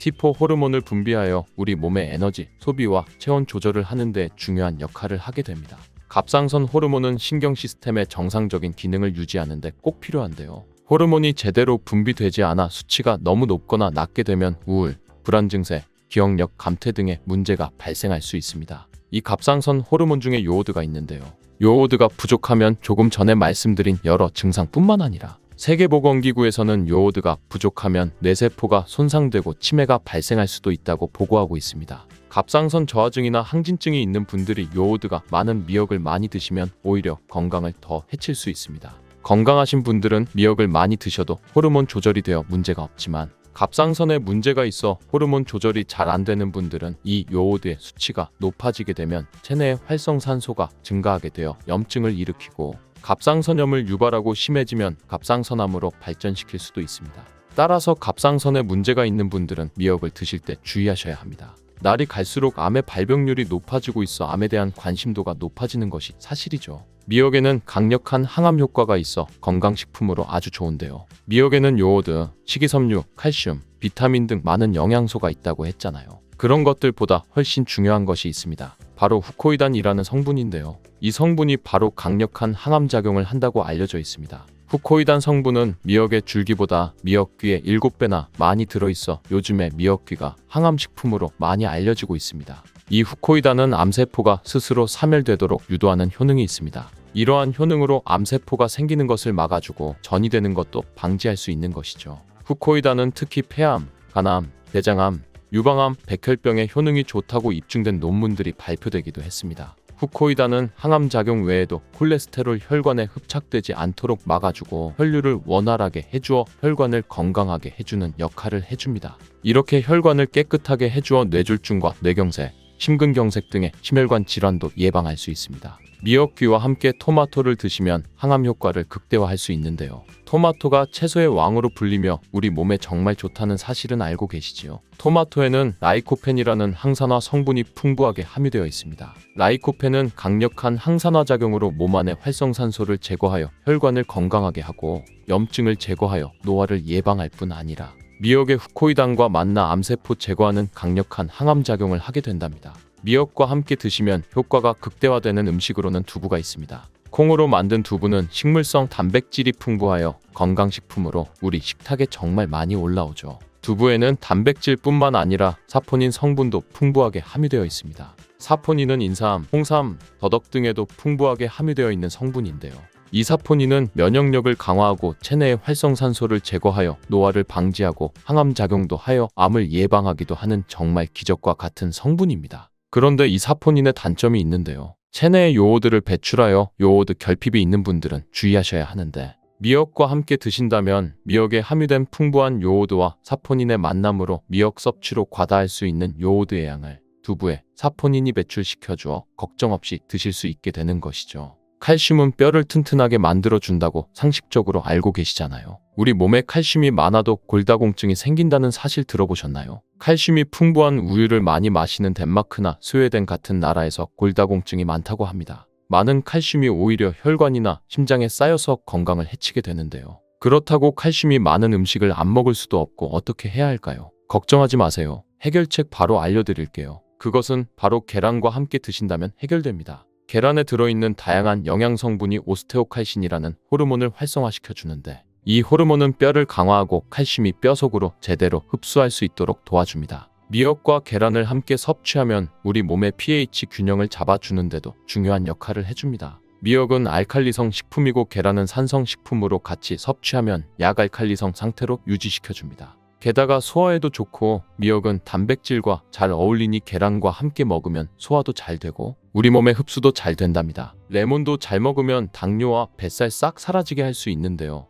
T4 호르몬을 분비하여 우리 몸의 에너지 소비와 체온 조절을 하는 데 중요한 역할을 하게 됩니다. 갑상선 호르몬은 신경 시스템의 정상적인 기능을 유지하는 데 꼭 필요한데요. 호르몬이 제대로 분비되지 않아 수치가 너무 높거나 낮게 되면 우울, 불안 증세, 기억력 감퇴 등의 문제가 발생할 수 있습니다. 이 갑상선 호르몬 중에 요오드가 있는데요. 요오드가 부족하면 조금 전에 말씀드린 여러 증상뿐만 아니라 세계보건기구에서는 요오드가 부족하면 뇌세포가 손상되고 치매가 발생할 수도 있다고 보고하고 있습니다. 갑상선 저하증이나 항진증이 있는 분들이 요오드가 많은 미역을 많이 드시면 오히려 건강을 더 해칠 수 있습니다. 건강하신 분들은 미역을 많이 드셔도 호르몬 조절이 되어 문제가 없지만 갑상선에 문제가 있어 호르몬 조절이 잘 안 되는 분들은 이 요오드의 수치가 높아지게 되면 체내의 활성산소가 증가하게 되어 염증을 일으키고 갑상선염을 유발하고 심해지면 갑상선암으로 발전시킬 수도 있습니다. 따라서 갑상선에 문제가 있는 분들은 미역을 드실 때 주의하셔야 합니다. 날이 갈수록 암의 발병률이 높아지고 있어 암에 대한 관심도가 높아지는 것이 사실이죠. 미역에는 강력한 항암 효과가 있어 건강식품으로 아주 좋은데요. 미역에는 요오드, 식이섬유, 칼슘, 비타민 등 많은 영양소가 있다고 했잖아요. 그런 것들보다 훨씬 중요한 것이 있습니다. 바로 후코이단이라는 성분인데요. 이 성분이 바로 강력한 항암작용을 한다고 알려져 있습니다. 후코이단 성분은 미역의 줄기보다 미역귀의 7배나 많이 들어있어 요즘에 미역귀가 항암식품으로 많이 알려지고 있습니다. 이 후코이단은 암세포가 스스로 사멸되도록 유도하는 효능이 있습니다. 이러한 효능으로 암세포가 생기는 것을 막아주고 전이되는 것도 방지할 수 있는 것이죠. 후코이단은 특히 폐암, 간암, 대장암, 유방암, 백혈병에 효능이 좋다고 입증된 논문들이 발표되기도 했습니다. 후코이단은 항암작용 외에도 콜레스테롤 혈관에 흡착되지 않도록 막아주고 혈류를 원활하게 해주어 혈관을 건강하게 해주는 역할을 해줍니다. 이렇게 혈관을 깨끗하게 해주어 뇌졸중과 뇌경색, 심근경색 등의 심혈관 질환도 예방할 수 있습니다. 미역귀와 함께 토마토를 드시면 항암 효과를 극대화할 수 있는데요. 토마토가 채소의 왕으로 불리며 우리 몸에 정말 좋다는 사실은 알고 계시지요. 토마토에는 라이코펜이라는 항산화 성분이 풍부하게 함유되어 있습니다. 라이코펜은 강력한 항산화 작용으로 몸 안의 활성산소를 제거하여 혈관을 건강하게 하고 염증을 제거하여 노화를 예방할 뿐 아니라 미역의 후코이단과 만나 암세포 제거하는 강력한 항암 작용을 하게 된답니다. 미역과 함께 드시면 효과가 극대화되는 음식으로는 두부가 있습니다. 콩으로 만든 두부는 식물성 단백질이 풍부하여 건강식품으로 우리 식탁에 정말 많이 올라오죠. 두부에는 단백질뿐만 아니라 사포닌 성분도 풍부하게 함유되어 있습니다. 사포닌은 인삼, 홍삼, 더덕 등에도 풍부하게 함유되어 있는 성분인데요. 이 사포닌은 면역력을 강화하고 체내의 활성산소를 제거하여 노화를 방지하고 항암작용도 하여 암을 예방하기도 하는 정말 기적과 같은 성분입니다. 그런데 이 사포닌의 단점이 있는데요. 체내에 요오드를 배출하여 요오드 결핍이 있는 분들은 주의하셔야 하는데 미역과 함께 드신다면 미역에 함유된 풍부한 요오드와 사포닌의 만남으로 미역 섭취로 과다할 수 있는 요오드의 양을 두부에 사포닌이 배출시켜주어 걱정 없이 드실 수 있게 되는 것이죠. 칼슘은 뼈를 튼튼하게 만들어준다고 상식적으로 알고 계시잖아요. 우리 몸에 칼슘이 많아도 골다공증이 생긴다는 사실 들어보셨나요? 칼슘이 풍부한 우유를 많이 마시는 덴마크나 스웨덴 같은 나라에서 골다공증이 많다고 합니다. 많은 칼슘이 오히려 혈관이나 심장에 쌓여서 건강을 해치게 되는데요. 그렇다고 칼슘이 많은 음식을 안 먹을 수도 없고 어떻게 해야 할까요? 걱정하지 마세요. 해결책 바로 알려드릴게요. 그것은 바로 계란과 함께 드신다면 해결됩니다. 계란에 들어있는 다양한 영양 성분이 오스테오칼신이라는 호르몬을 활성화시켜 주는데 이 호르몬은 뼈를 강화하고 칼슘이 뼈 속으로 제대로 흡수할 수 있도록 도와줍니다. 미역과 계란을 함께 섭취하면 우리 몸의 pH 균형을 잡아주는데도 중요한 역할을 해줍니다. 미역은 알칼리성 식품이고 계란은 산성 식품으로 같이 섭취하면 약알칼리성 상태로 유지시켜줍니다. 게다가 소화에도 좋고 미역은 단백질과 잘 어울리니 계란과 함께 먹으면 소화도 잘 되고 우리 몸의 흡수도 잘 된답니다. 레몬도 잘 먹으면 당뇨와 뱃살 싹 사라지게 할 수 있는데요.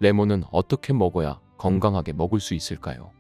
레몬은 어떻게 먹어야 건강하게 먹을 수 있을까요?